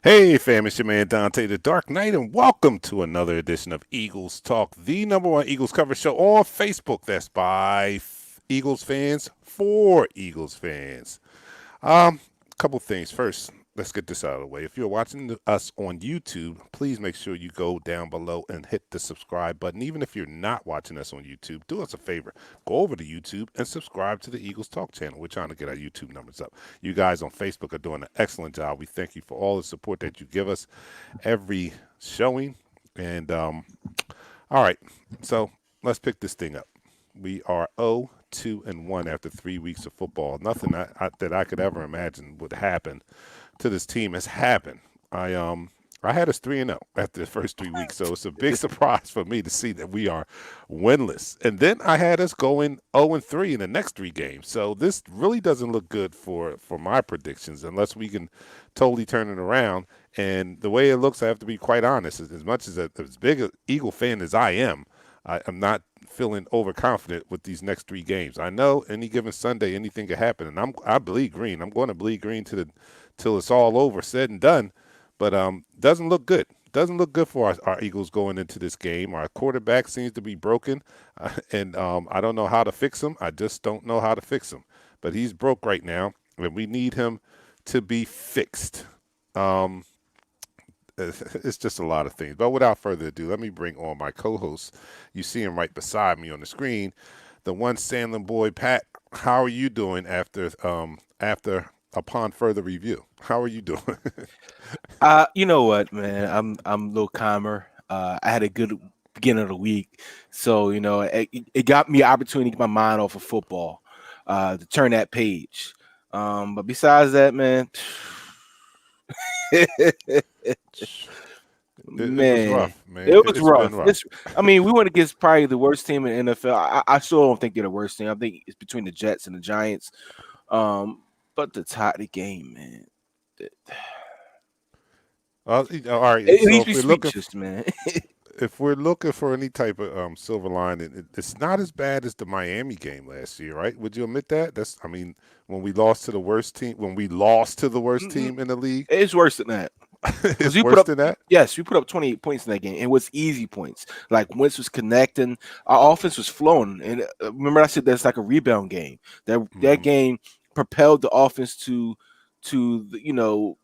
Hey fam, it's your man Dante the Dark Knight, and welcome to another edition of Eagles Talk, the number one Eagles coverage show on Facebook. That's by Eagles fans for Eagles fans. Couple things. First, let's get this out of the way. If you're watching us on YouTube, please make sure you go down below and hit the subscribe button. Even if you're not watching us on YouTube, do us a favor. Go over to YouTube and subscribe to the Eagles Talk channel. We're trying to get our YouTube numbers up. You guys on Facebook are doing an excellent job. We thank you for all the support that you give us every showing. And all right, so let's pick this thing up. We are 0-2-1 after 3 weeks of football. Nothing that I could ever imagine would happen to this team has happened. I I had us 3-0 after the first 3 weeks, so it's a big surprise for me to see that we are winless. And then I had us going 0-3 in the next 3 games. So this really doesn't look good for my predictions unless we can totally turn it around. And the way it looks, I have to be quite honest. As much as big an Eagle fan as I am, I'm not feeling overconfident with these next 3 games. I know any given Sunday anything could happen, and I bleed green. I'm going to bleed green till it's all over, said and done. But doesn't look good. Doesn't look good for our Eagles going into this game. Our quarterback seems to be broken, and I don't know how to fix him. I just don't know how to fix him. But he's broke right now, and we need him to be fixed. Um, it's just a lot of things. But without further ado, let me bring on my co-host. You see him right beside me on the screen, the one Sandlin boy, Pat. How are you doing after upon further review? How are you doing? You know what, man? I'm a little calmer. I had a good beginning of the week, so it got me opportunity to get my mind off of football, to turn that page. But besides that, man, It was man, rough, man. it was It's been rough. rough. I mean, we went against probably the worst team in the NFL. I still don't think they're the worst team. I think it's between the Jets and the Giants. But the tie the game, man. It, All right. it So leaves me speechless, man. if we're looking for any type of silver lining, it's not as bad as the Miami game last year, right? Would you admit that? I mean, when we lost to the worst team, when we lost to the worst Mm-mm. team in the league, It's worse than that. Because it's we put worse up, than that. yes, we put up 28 points in that game. It was easy points. Like Wentz was connecting, our offense was flowing. And remember, I said that's like a rebound game. That Hmm. game propelled the offense to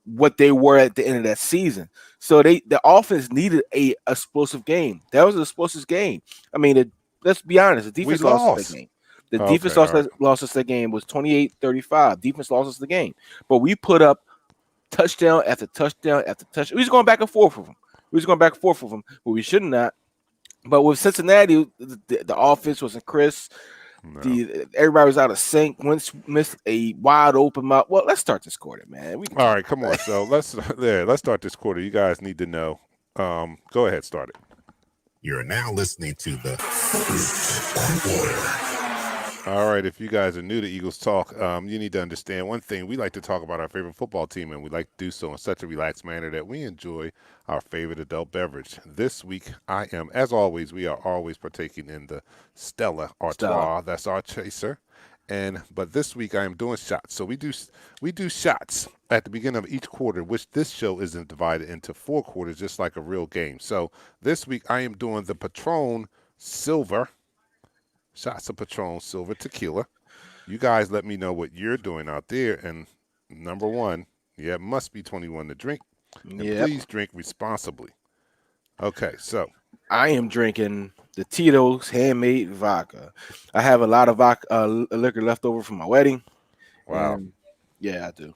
what they were at the end of that season. So the offense needed a explosive game. That was an explosive game. I mean, let's be honest, the We defense lost us that lost. game. The defense Okay, all right. lost us that game was 28-35. Defense lost us the game. But we put up touchdown after touchdown after touchdown. We was going back and forth with them. We was going back and forth with them, but we should not. But with Cincinnati, the offense wasn't crisp. No. The everybody was out of sync. Once missed a wide open mouth. Well, let's start this quarter, man. We can All talk right, come about on. that. So let's start this quarter. You guys need to know. Go ahead, start it. You're now listening to the quarter. All right, if you guys are new to Eagles Talk, you need to understand one thing. We like to talk about our favorite football team, and we like to do so in such a relaxed manner that we enjoy our favorite adult beverage. This week, as always, we are always partaking in the Stella Stella. Artois. That's our chaser. But this week I am doing shots. So we do shots at the beginning of each quarter, which this show isn't divided into 4 quarters, just like a real game. So this week I am doing the Patron Silver. Shots of Patron Silver Tequila. You guys let me know what you're doing out there. And number one, yeah, it must be 21 to drink. And Yep. please drink responsibly. Okay, so, I am drinking the Tito's handmade vodka. I have a lot of vodka, liquor left over from my wedding, wow. and yeah, I do.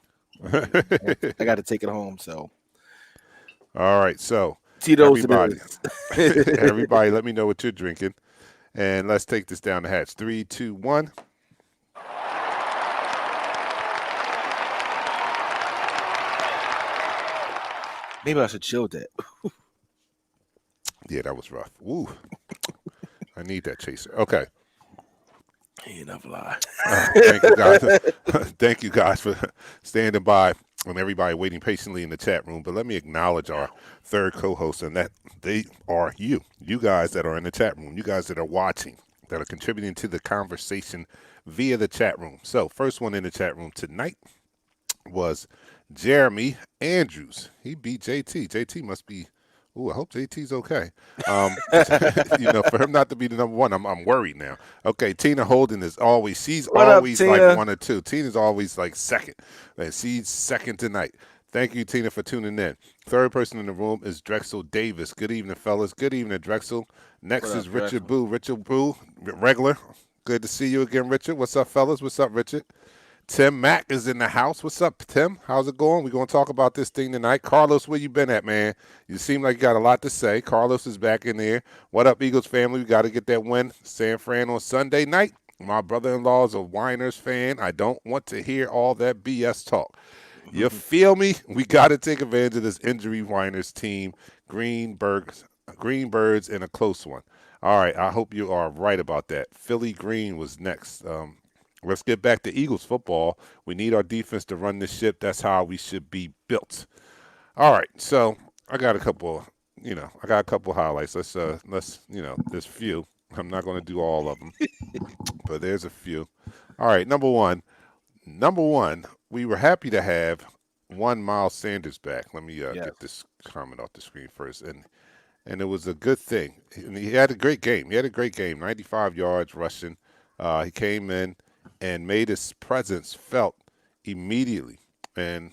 I got to take it home. So All right, so Tito's it everybody, is. everybody, let me know what you're drinking. And let's take this down the hatch. 3, 2, 1. Maybe I should chill that. Yeah, that was rough. Woo. I need that chaser. Okay. Ain't enough lie. Thank you guys. Thank you guys for standing by and everybody waiting patiently in the chat room. But let me acknowledge our third co-host, and that they are you. You guys that are in the chat room. You guys that are watching, that are contributing to the conversation via the chat room. So, first one in the chat room tonight was Jeremy Andrews. He beat JT. JT must be. Ooh, I hope JT's okay. For him not to be the number one, I'm worried now. Okay, Tina Holden is always. She's What up, always like Tina? one or two. Tina's always like second. And she's second tonight. Thank you, Tina, for tuning in. Third person in the room is Drexel Davis. Good evening, fellas. Good evening, Drexel. What Next up, is Richard Drexel? Boo. Richard Boo, regular. Good to see you again, Richard. What's up, fellas? What's up, Richard? Tim Mack is in the house. What's up, Tim? How's it going? We're going to talk about this thing tonight. Carlos, where you been at, man? You seem like you got a lot to say. Carlos is back in there. What up, Eagles family? We got to get that win. San Fran on Sunday night. My brother-in-law is a Winers fan. I don't want to hear all that BS talk. You feel me? We got to take advantage of this injury whiners team, Greenbergs, Greenbirds, in a close one. All right, I hope you are right about that. Philly Green was next. Let's get back to Eagles football. We need our defense to run this ship. That's how we should be built. All right, so I got a couple. I got a couple highlights. Let's there's a few. I'm not going to do all of them, but there's a few. All right, number one, we were happy to have one Miles Sanders back. Let me Yes. get this comment off the screen first, and it was a good thing. And he had a great game. 95 yards rushing. He came in and made his presence felt immediately. And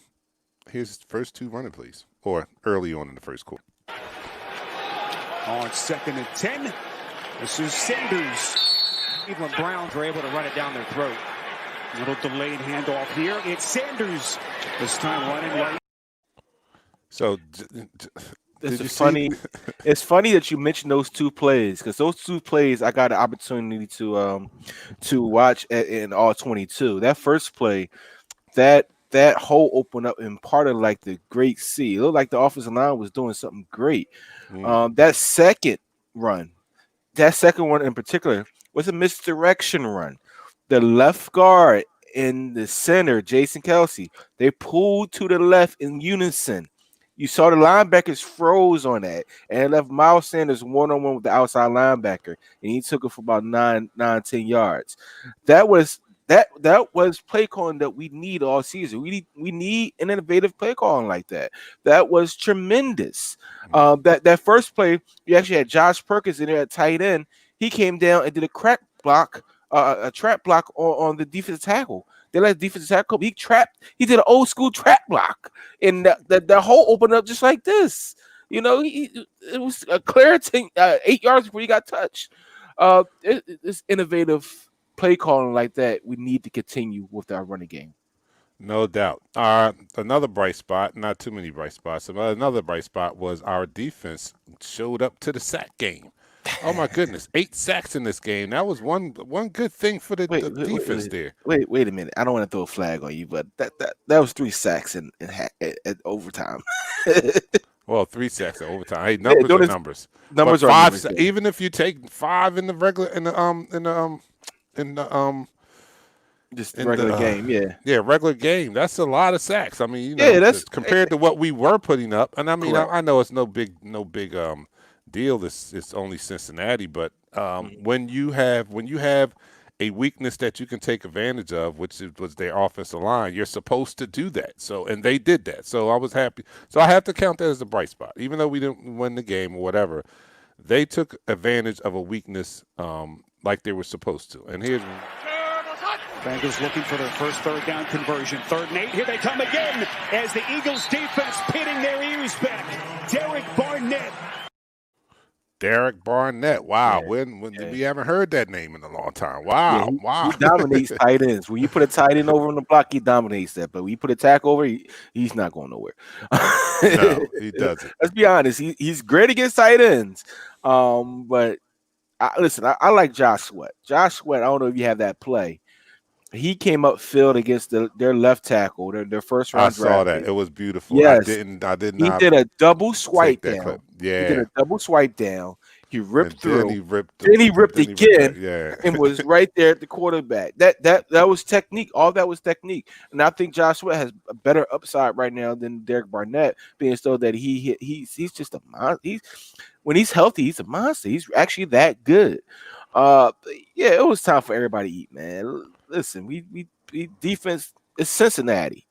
here's his first two running plays, or early on in the first quarter. On 2nd and 10, this is Sanders. Cleveland Browns were able to run it down their throat. A little delayed handoff here. It's Sanders. This time running right. So, It's funny. It's funny that you mentioned those two plays, because those two plays I got an opportunity to watch in all 22. That first play, that hole opened up in part of like the Great Sea. It looked like the offensive line was doing something great. That second one in particular was a misdirection run. The left guard in the center, Jason Kelsey, they pulled to the left in unison. You saw the linebackers froze on that, and it left Miles Sanders one-on-one with the outside linebacker, and he took it for about 10 yards. That was play calling that we need all season. We need an innovative play calling like that. That was tremendous. That first play, you actually had Josh Perkins in there at tight end. He came down and did a trap block on the defensive tackle. They let the defensive tackle. He did an old school trap block, and the hole opened up just like this. It was a clear 8 yards before he got touched. It's innovative play calling like that. We need to continue with our running game. No doubt. Another bright spot, not too many bright spots, but another bright spot was our defense showed up to the sack game. Oh my goodness, 8 sacks in this game. That was one good thing for the defense there. Wait a minute. I don't want to throw a flag on you, but that was 3 sacks in overtime. Well, 3 sacks in overtime. Hey, numbers are numbers. Numbers but are 5, numbers. even if you take 5 in the regular game, yeah. Yeah, regular game. That's a lot of sacks. I mean, that's compared to what we were putting up. And I mean, I know it's no big deal. It's only Cincinnati, but when you have a weakness that you can take advantage of, which was their offensive line, you're supposed to do that. So, and they did that. So I was happy. So I have to count that as a bright spot, even though we didn't win the game or whatever. They took advantage of a weakness like they were supposed to. And here's Bengals looking for their first third down conversion. 3rd and 8. Here they come again as the Eagles defense pinning their ears back. Derek Barnett. Wow. Yeah. We haven't heard that name in a long time. Wow. He dominates tight ends. When you put a tight end over on the block, he dominates that. But when you put a tackle over, he's not going nowhere. No, he doesn't. Let's be honest. He's great against tight ends. But I like Josh Sweat. Josh Sweat, I don't know if you have that play. He came upfield against their left tackle, their first round. I saw that. It was beautiful. Yes. I did not. He did a double swipe down. Clip. Yeah. He did a double swipe down. He ripped through. Then he ripped again. Yeah. And was right there at the quarterback. That was technique. All that was technique. And I think Josh Sweat has a better upside right now than Derek Barnett, being so that he's just a monster. When he's healthy, he's a monster. He's actually that good. It was time for everybody to eat, man. Listen, we defense is Cincinnati.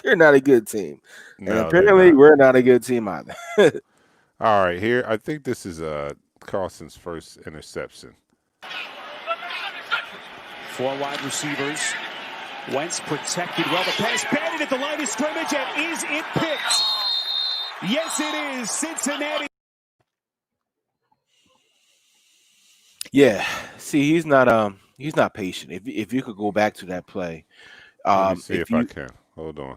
They're not a good team. And apparently we're not a good team either. All right, here I think this is Carlson's first interception. 4 wide receivers. Wentz protected well. The pass batted at the line of scrimmage, and is it picked? Yes, it is. Cincinnati. Yeah. See, he's not patient. If you could go back to that play. Let me see if I can. Hold on.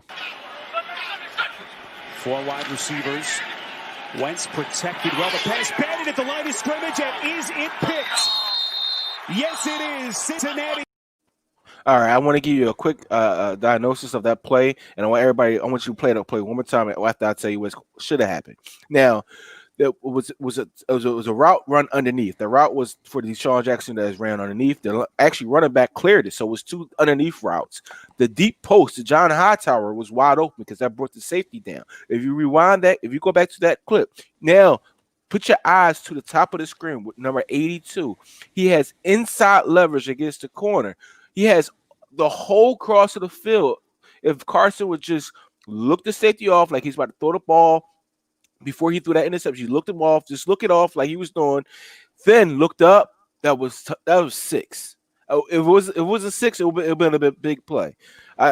4 wide receivers. Wentz protected well. The pass batted at the line of scrimmage, and is it picked? Yes, it is. Cincinnati. All right, I want to give you a quick diagnosis of that play, and I want you to play that play one more time after I tell you what should have happened. Now, there was a route run underneath. The route was for Deshaun Jackson that is ran underneath. The actually running back cleared it, so it was two underneath routes. The deep post to John Hightower was wide open because that brought the safety down. If you rewind that, if you go back to that clip, now put your eyes to the top of the screen with number 82. He has inside leverage against the corner. He has the whole cross of the field. If Carson would just look the safety off like he's about to throw the ball before he threw that interception, you looked him off, just look it off like he was doing, then looked up. That was 6. Oh, if it was a 6, it would have been a big play.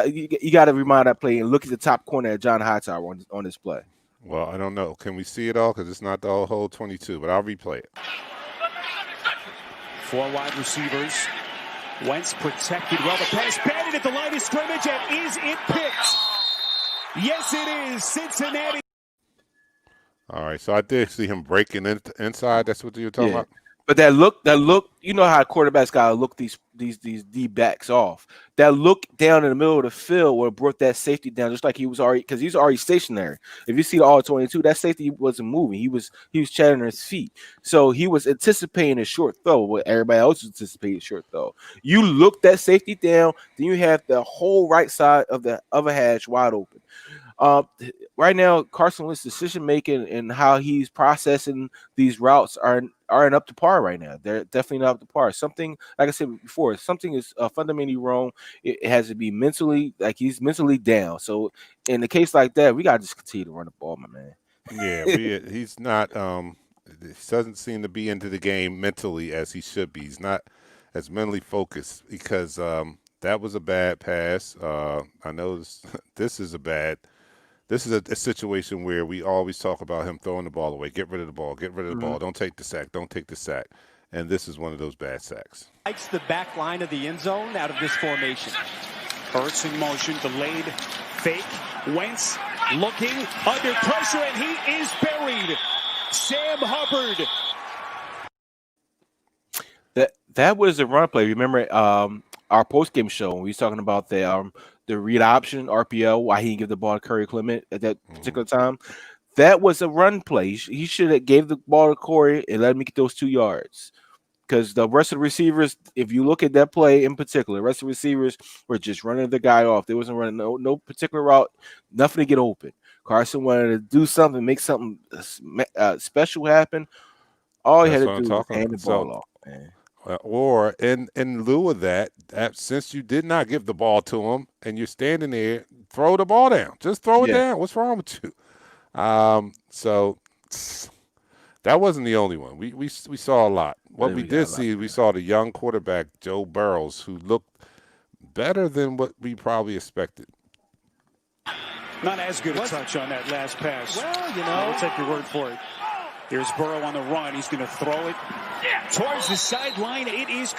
You got to remind that play and look at the top corner at John Hightower on this play. Well, I don't know. Can we see it all? Because it's not the whole 22, but I'll replay it. 4 wide receivers. Wentz protected well. The pass batted at the line of scrimmage, and is it picked? Yes, it is. Cincinnati. All right, so I did see him breaking inside. That's what you were talking about? But that look, you know how quarterbacks gotta look these D backs off. That look down in the middle of the field where it brought that safety down, just like he was already, because he's already stationary. If you see the all 22, that safety wasn't moving. He was chatting his feet, so he was anticipating a short throw. What everybody else was anticipating a short throw. You look that safety down, then you have the whole right side of the other hash wide open. Right now, Carson Wentz's decision making and how he's processing these routes aren't up to par right now. They're definitely not up to par. Something, like I said before, something is fundamentally wrong. It has to be mentally, like he's mentally down. So in a case like that, we gotta just continue to run the ball, my man. Yeah, he's not. He doesn't seem to be into the game mentally as he should be. He's not as mentally focused because that was a bad pass. I know this is a bad. This is a situation where we always talk about him throwing the ball away. Get rid of the ball. Get rid of the ball. Don't take the sack. Don't take the sack. And this is one of those bad sacks. Likes the back line of the end zone out of this formation. Hurts in motion, delayed fake. Wentz looking under pressure, and he is buried. Sam Hubbard. That was a run play. Remember our post game show when we was talking about the read option RPO, why he didn't give the ball to Curry Clement at that particular time. That was a run play. He should have gave the ball to Corey and let him get those 2 yards. Because the rest of the receivers, if you look at that play in particular, the rest of the receivers were just running the guy off. They wasn't running no particular route, nothing to get open. Carson wanted to do something, make something special happen. All he had to do was hand the ball off, man. Or in lieu of that, since you did not give the ball to him and you're standing there, throw the ball down. Just throw it down. What's wrong with you? So that wasn't the only one. We saw a lot. What we did see, we saw the young quarterback, Joe Burrows, who looked better than what we probably expected. Not as good a touch on that last pass. Well, I'll take your word for it. Here's Burrow on the run. He's going to throw it towards the sideline. It is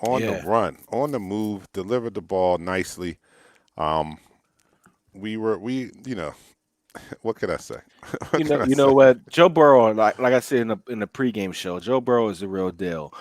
on the run, on the move, delivered the ball nicely. What could I say? What? Joe Burrow, like I said in the pregame show, Joe Burrow is the real deal.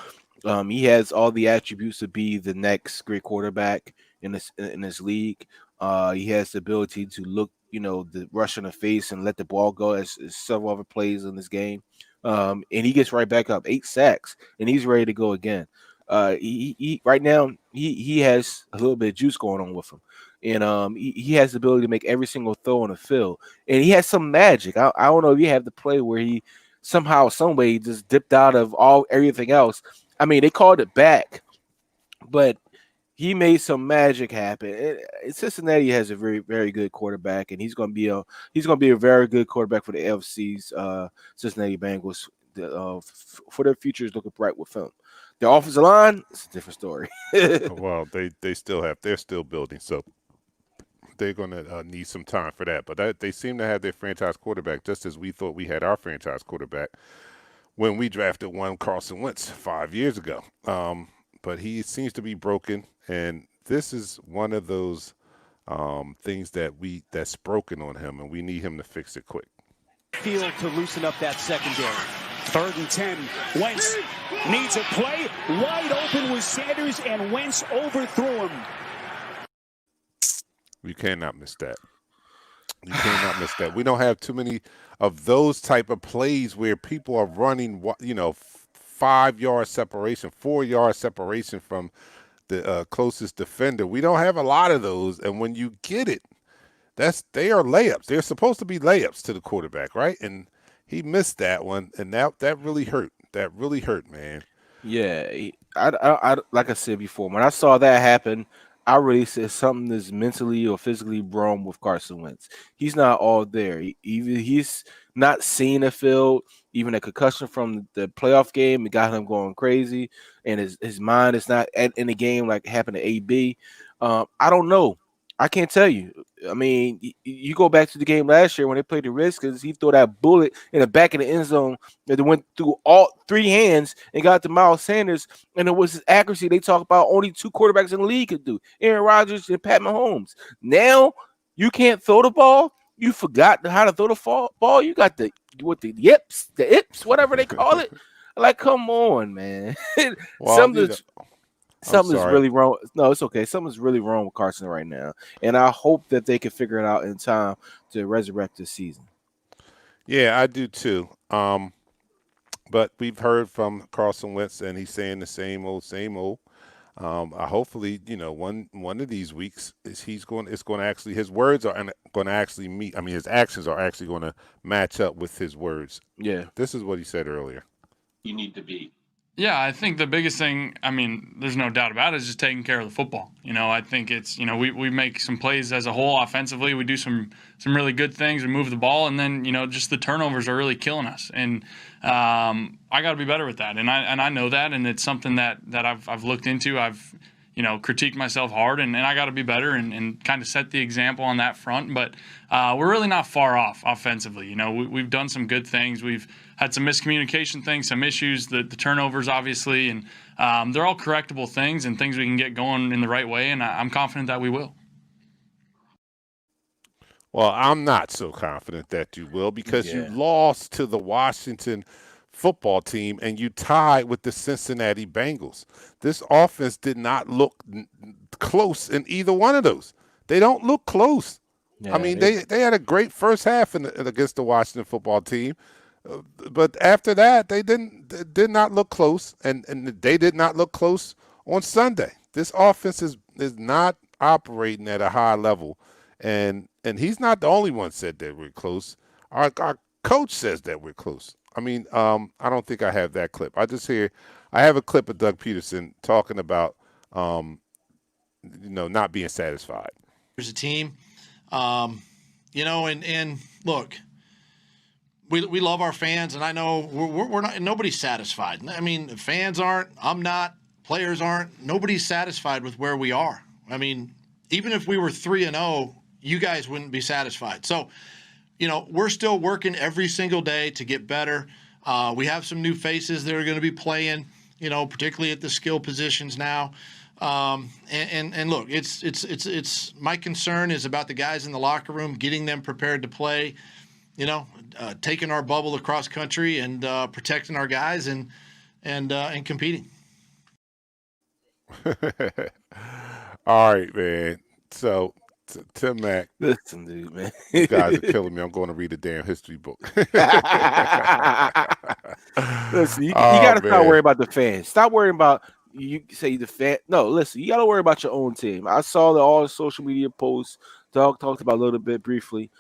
He has all the attributes to be the next great quarterback in this league. He has the ability to look, the rush in the face and let the ball go as several other plays in this game. And he gets right back up, 8 sacks, and he's ready to go again. He right now he has a little bit of juice going on with him, and he has the ability to make every single throw on the field, and he has some magic. I don't know if you have the play where he somehow, some way, just dipped out of everything else. I mean, they called it back, but he made some magic happen. Cincinnati has a very, very good quarterback, and he's going to be a very good quarterback for the AFC's Cincinnati Bengals. For their future is looking bright with him. The offensive line, it's a different story. Well, they're still building, so they're going to need some time for that. But they seem to have their franchise quarterback, just as we thought we had our franchise quarterback when we drafted one, Carson Wentz, 5 years ago. But he seems to be broken, and this is one of those things that's broken on him, and we need him to fix it quick. Field to loosen up that secondary. 3rd and 10. Wentz needs a play. Wide open was Sanders, and Wentz overthrew him. You cannot miss that. You cannot miss that. We don't have too many of those type of plays where people are running, 5-yard separation, 4-yard separation from the closest defender. We don't have a lot of those, and when you get it, they are layups. They're supposed to be layups to the quarterback, right? And he missed that one, and that really hurt. That really hurt, man. Yeah, I like I said before, when I saw that happen, I really said something is mentally or physically wrong with Carson Wentz. He's not all there. He's not seeing the field. Even a concussion from the playoff game, it got him going crazy, and his mind is not in the game like happened to AB. I don't know. I can't tell you. I mean, you go back to the game last year when they played the Redskins. He threw that bullet in the back of the end zone that went through all 3 hands and got to Miles Sanders. And it was his accuracy they talk about only 2 quarterbacks in the league could do, Aaron Rodgers and Pat Mahomes. Now you can't throw the ball. You forgot how to throw the ball. You got the yips, whatever they call it. Like, come on, man. Well, Something's really wrong. No, it's okay. Something's really wrong with Carson right now, and I hope that they can figure it out in time to resurrect this season. Yeah, I do too. But we've heard from Carson Wentz, and he's saying the same old. Hopefully, one of these weeks it's going to actually, his words are going to actually meet. I mean, his actions are actually going to match up with his words. Yeah, this is what he said earlier. You need to be. Yeah, I think the biggest thing, I mean, there's no doubt about it, is just taking care of the football. I think it's, we make some plays as a whole offensively. We do some really good things. We move the ball, and then, just the turnovers are really killing us. And I got to be better with that. And I know that, and it's something that I've looked into. I've, critiqued myself hard, and I got to be better and kind of set the example on that front. But we're really not far off offensively. We've done some good things. We've had some miscommunication things, some issues, the turnovers, obviously, and they're all correctable things and things we can get going in the right way, and I'm confident that we will. Well, I'm not so confident that you will, because you lost to the Washington football team and you tied with the Cincinnati Bengals. This offense did not look close in either one of those. They don't look close. Yeah, I mean, they had a great first half against the Washington football team, but after that, they did not look close, and they did not look close on Sunday. This offense is not operating at a high level, and he's not the only one said that we're close. Our coach says that we're close. I mean, I don't think I have that clip. I have a clip of Doug Peterson talking about, not being satisfied. There's a team, and look, we love our fans, and I know we're not. Nobody's satisfied. I mean, fans aren't. I'm not. Players aren't. Nobody's satisfied with where we are. I mean, even if we were 3-0, you guys wouldn't be satisfied. So. We're still working every single day to get better. We have some new faces that are going to be playing, particularly at the skill positions now. And look, it's my concern is about the guys in the locker room, getting them prepared to play, taking our bubble across country and protecting our guys and competing. All right, man. So. Tim Mack. Listen, dude, man. You guys are killing me. I'm going to read a damn history book. Listen, you got to stop worrying about the fans. Stop worrying about you say the fan. No, listen, you got to worry about your own team. I saw all the social media posts. Doug talked about a little bit briefly.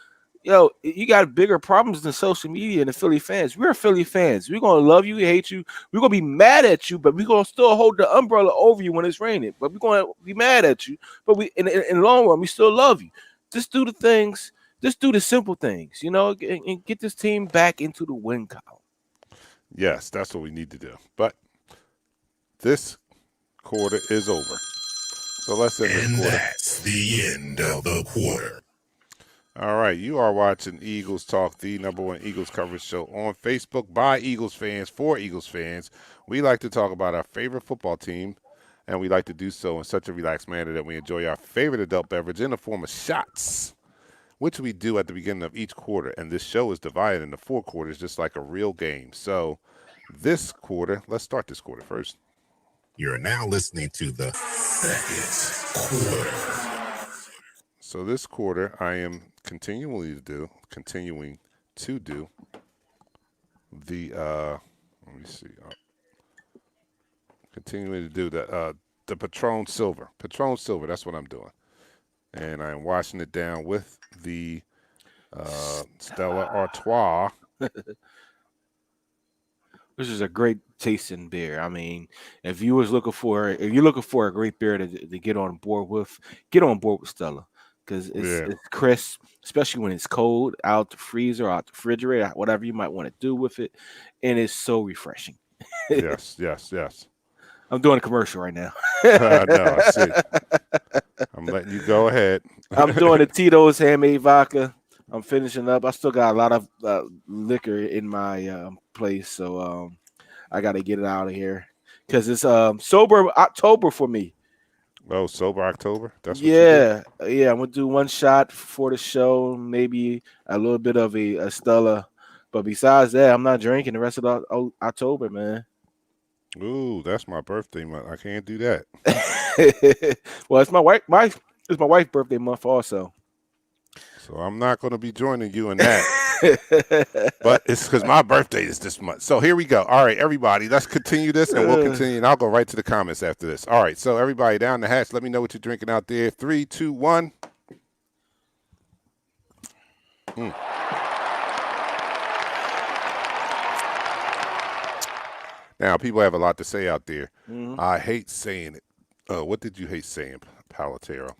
You got bigger problems than social media and the Philly fans. We're Philly fans. We're going to love you, hate you. We're going to be mad at you, but we're going to still hold the umbrella over you when it's raining. But we're going to be mad at you. But in the long run, we still love you. Just do the things. Just do the simple things, and get this team back into the win column. Yes, that's what we need to do. But this quarter is over. So let's end this quarter. And that's the end of the quarter. All right, you are watching Eagles Talk, the #1 Eagles coverage show on Facebook by Eagles fans for Eagles fans. We like to talk about our favorite football team, and we like to do so in such a relaxed manner that we enjoy our favorite adult beverage in the form of shots, which we do at the beginning of each quarter. And this show is divided into 4 quarters, just like a real game. So this quarter. Let's start this quarter first. You're now listening to the second quarter. So this quarter, I am continuing to do the let me see, continuing to do the Patron Silver. Patron Silver, that's what I'm doing. And I'm washing it down with the Stella Artois. This is a great tasting beer. I mean, if you're looking for a great beer to get on board with Stella, because it's crisp, especially when it's cold out the freezer, out the refrigerator, whatever you might want to do with it, and it's so refreshing. Yes. I'm doing a commercial right now. No, I see. I'm letting you go ahead. I'm doing the Tito's handmade vodka. I'm finishing up. I still got a lot of liquor in my place, so I got to get it out of here because it's sober October for me. Oh, sober October. That's what Yeah. I'm gonna do one shot for the show, maybe a little bit of a Stella, but besides that, I'm not drinking the rest of the October, man. Ooh, that's my birthday month. I can't do that. Well, it's my wife's birthday month also. So I'm not going to be joining you in that. But it's because my birthday is this month. So here we go. All right, everybody, let's continue this, and we'll continue. And I'll go right to the comments after this. All right, so everybody down the hatch, let me know what you're drinking out there. 3, 2, 1. Now, people have a lot to say out there. Mm-hmm. I hate saying it. What did you hate saying, Palatero?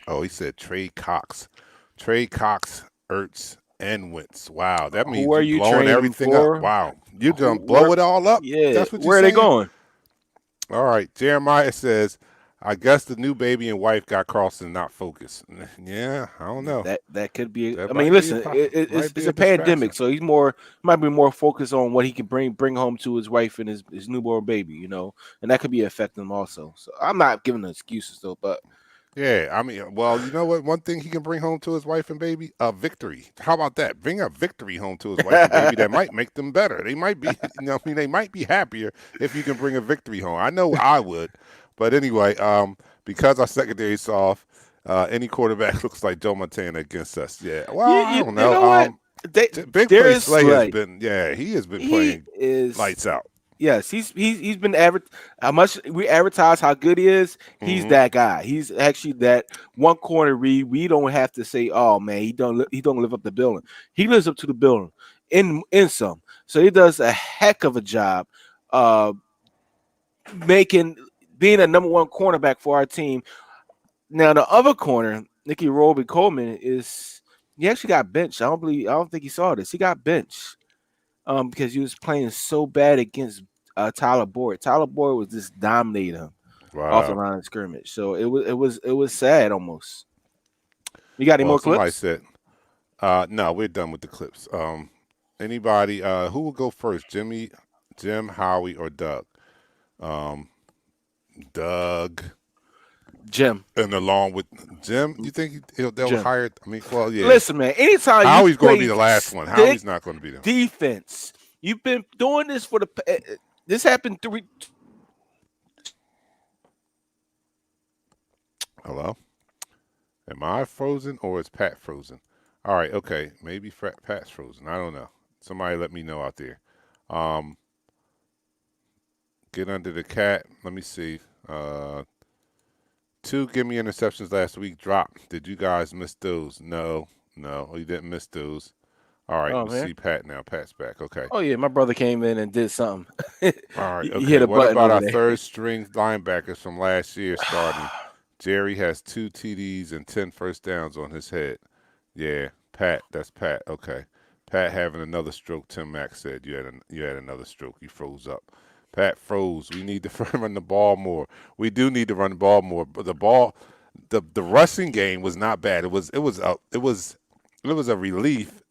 Oh, he said Trey Cox. Trey Cox, Ertz, and Wentz. Wow, that means you're blowing everything up. Wow, you done blow it all up? Yeah, that's what where are they going? All right, Jeremiah says, I guess the new baby and wife got crossed and not focused. Yeah, I don't know. That could be. That I might mean, be listen, it's a distraction. pandemic, so he's might be more focused on what he can bring home to his wife and his newborn baby, you know, and that could be affecting him also. So I'm not giving the excuses though, but yeah, I mean, well, you know what? One thing he can bring home to his wife and baby, a victory. How about that? Bring a victory home to his wife and baby that might make them better. They might be, they might be happier if you can bring a victory home. I know I would, but anyway, because our secondary soft, any quarterback looks like Joe Montana against us. Yeah, well, I don't know. You know what? Big Play Slay has been, he has been playing lights out. Yes, he's been how much we advertise how good he is. He's that guy. He's actually that one corner we don't have to say, oh man, he don't live up to the building. He lives up to the building in some. So he does a heck of a job being a number one cornerback for our team. Now the other corner, Nicky Roby Coleman, he actually got benched. I don't think he saw this. He got benched. Because he was playing so bad against Tyler Boyd. Tyler Boyd was just dominating him off the line of scrimmage. So it was sad almost. You got any more clips? Somebody said, no, we're done with the clips. Anybody? Who will go first? Jim, Howie, or Doug? Doug. Jim. And along with Jim, you think they'll hire? I mean, well, yeah. Listen, man. Anytime Howie's going to be the last one. Howie's not going to be the defense. You've been doing this for this happened 3. Hello? Am I frozen or is Pat frozen? All right, okay. Maybe Pat's frozen. I don't know. Somebody let me know out there. Get under the cat. Let me see. 2 give me interceptions last week dropped. Did you guys miss those? No, you didn't miss those. All right, we see Pat now. Pat's back. Okay. Oh yeah, my brother came in and did something. All right. Okay. What about our third string linebackers from last year starting? Jerry has 2 TDs and 10 first downs on his head. Yeah, Pat. That's Pat. Okay. Pat having another stroke. Tim Mack said you had another stroke. You froze up. Pat froze. We need to run the ball more. We do need to run the ball more. But the rushing game was not bad. It was a relief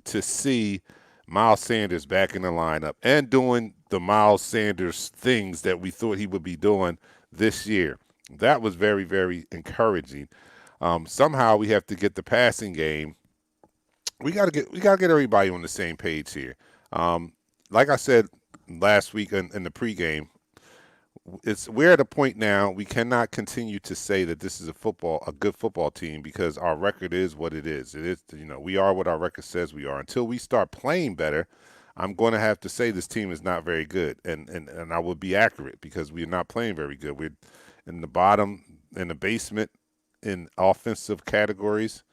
to see Miles Sanders back in the lineup and doing the Miles Sanders things that we thought he would be doing this year. That was very, very encouraging. Somehow we have to get the passing game. We got to get everybody on the same page here. Like I said last week in the pregame. We're at a point now we cannot continue to say that this is a good football team because our record is what it is. It is, we are what our record says we are. Until we start playing better, I'm going to have to say this team is not very good, and I will be accurate because we're not playing very good. We're in the bottom, in the basement, in offensive categories.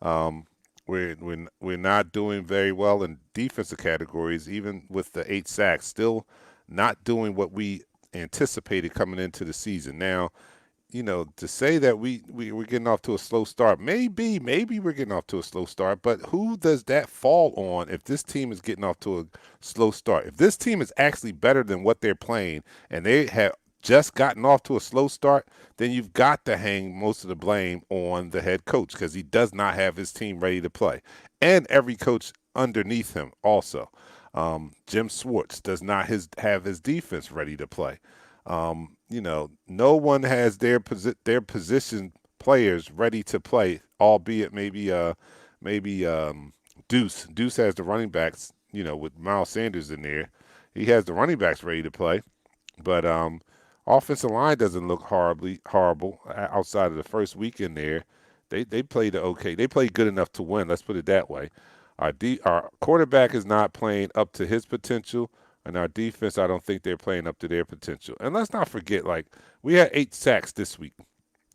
We're not doing very well in defensive categories, even with the 8 sacks. Still not doing what we anticipated coming into the season. Now, to say that we're getting off to a slow start, maybe we're getting off to a slow start, but who does that fall on if this team is getting off to a slow start? If this team is actually better than what they're playing and they have just gotten off to a slow start, then you've got to hang most of the blame on the head coach because he does not have his team ready to play. And every coach underneath him also. Jim Schwartz does not have his defense ready to play. No one has their position players ready to play, albeit maybe Deuce. Deuce has the running backs, with Miles Sanders in there. He has the running backs ready to play. But offensive line doesn't look horrible outside of the first week in there. They played okay. They played good enough to win. Let's put it that way. Our quarterback is not playing up to his potential, and our defense, I don't think they're playing up to their potential. And let's not forget, we had 8 sacks this week,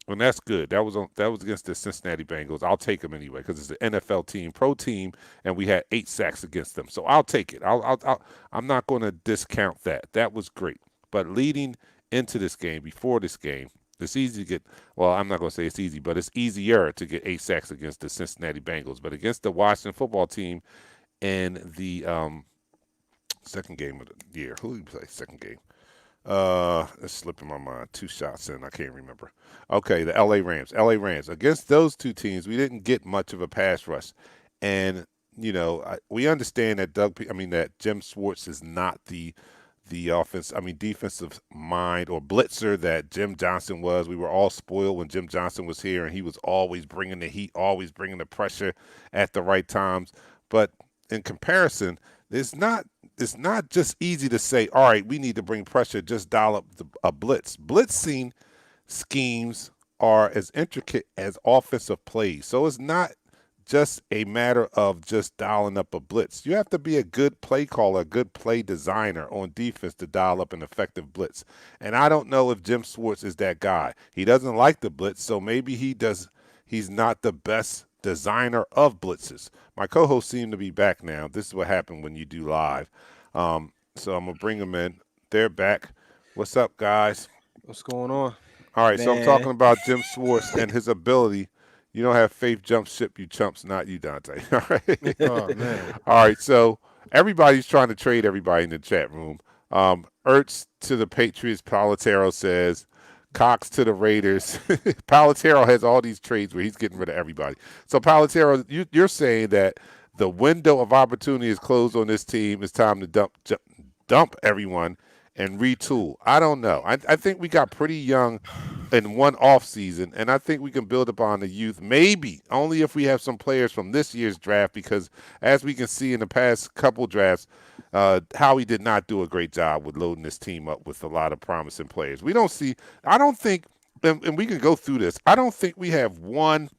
and that's good. That was against the Cincinnati Bengals. I'll take them anyway because it's an NFL team, pro team, and we had 8 sacks against them. So I'll take it. I'm not going to discount that. That was great. But leading into this game, before this game, it's easy to get, well, I'm not going to say it's easy, but it's easier to get 8 sacks against the Cincinnati Bengals. But against the Washington football team in the second game of the year, who did we play second game? It's slipping my mind. 2 shots in, I can't remember. Okay, the LA Rams. Against those two teams, we didn't get much of a pass rush. And, we understand that Jim Schwartz is not the defensive mind or blitzer that Jim Johnson was. We were all spoiled when Jim Johnson was here, and he was always bringing the heat, always bringing the pressure at the right times. But in comparison, it's not just easy to say, all right, we need to bring pressure, just dial up a blitz. Blitzing schemes are as intricate as offensive plays. So it's not just a matter of just dialing up a blitz. You have to be a good play caller, a good play designer on defense to dial up an effective blitz. And I don't know if Jim Schwartz is that guy. He doesn't like the blitz, so maybe he's not the best designer of blitzes. My co-hosts seem to be back now. This is what happened when you do live. So I'm going to bring them in. They're back. What's up, guys? What's going on? All right, Man. so I'm talking about Jim Schwartz and his ability. You don't have faith, jump ship, you chumps, not you, Dante. All right. Oh, man. All right, so everybody's trying to trade everybody in the chat room. Ertz to the Patriots, Palatero says. Cox to the Raiders. Palatero has all these trades where he's getting rid of everybody. So, Palatero, you're saying that the window of opportunity is closed on this team. It's time to dump everyone and retool. I don't know. I think we got pretty young in one off season, and I think we can build upon the youth. Maybe only if we have some players from this year's draft, because as we can see in the past couple drafts, Howie did not do a great job with loading this team up with a lot of promising players. I don't think, and we can go through this. I don't think we have one.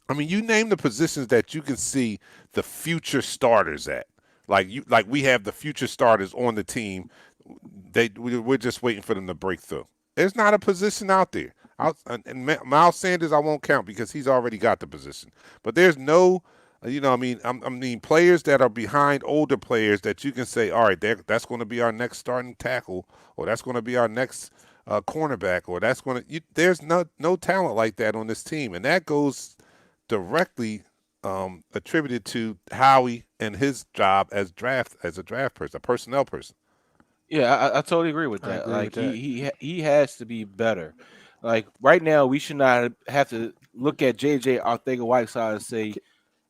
I mean, you name the positions that you can see the future starters at. Like we have the future starters on the team. We're just waiting for them to break through. There's not a position out there. And Miles Sanders, I won't count because he's already got the position. But there's no, I mean, players that are behind older players that you can say, all right, that's going to be our next starting tackle, or that's going to be our next cornerback, or that's going to. There's no talent like that on this team, and that goes directly attributed to Howie and his job as a draft person, a personnel person. Yeah, I totally agree with that. He has to be better. Like right now, we should not have to look at JJ Arcega-Whiteside and say,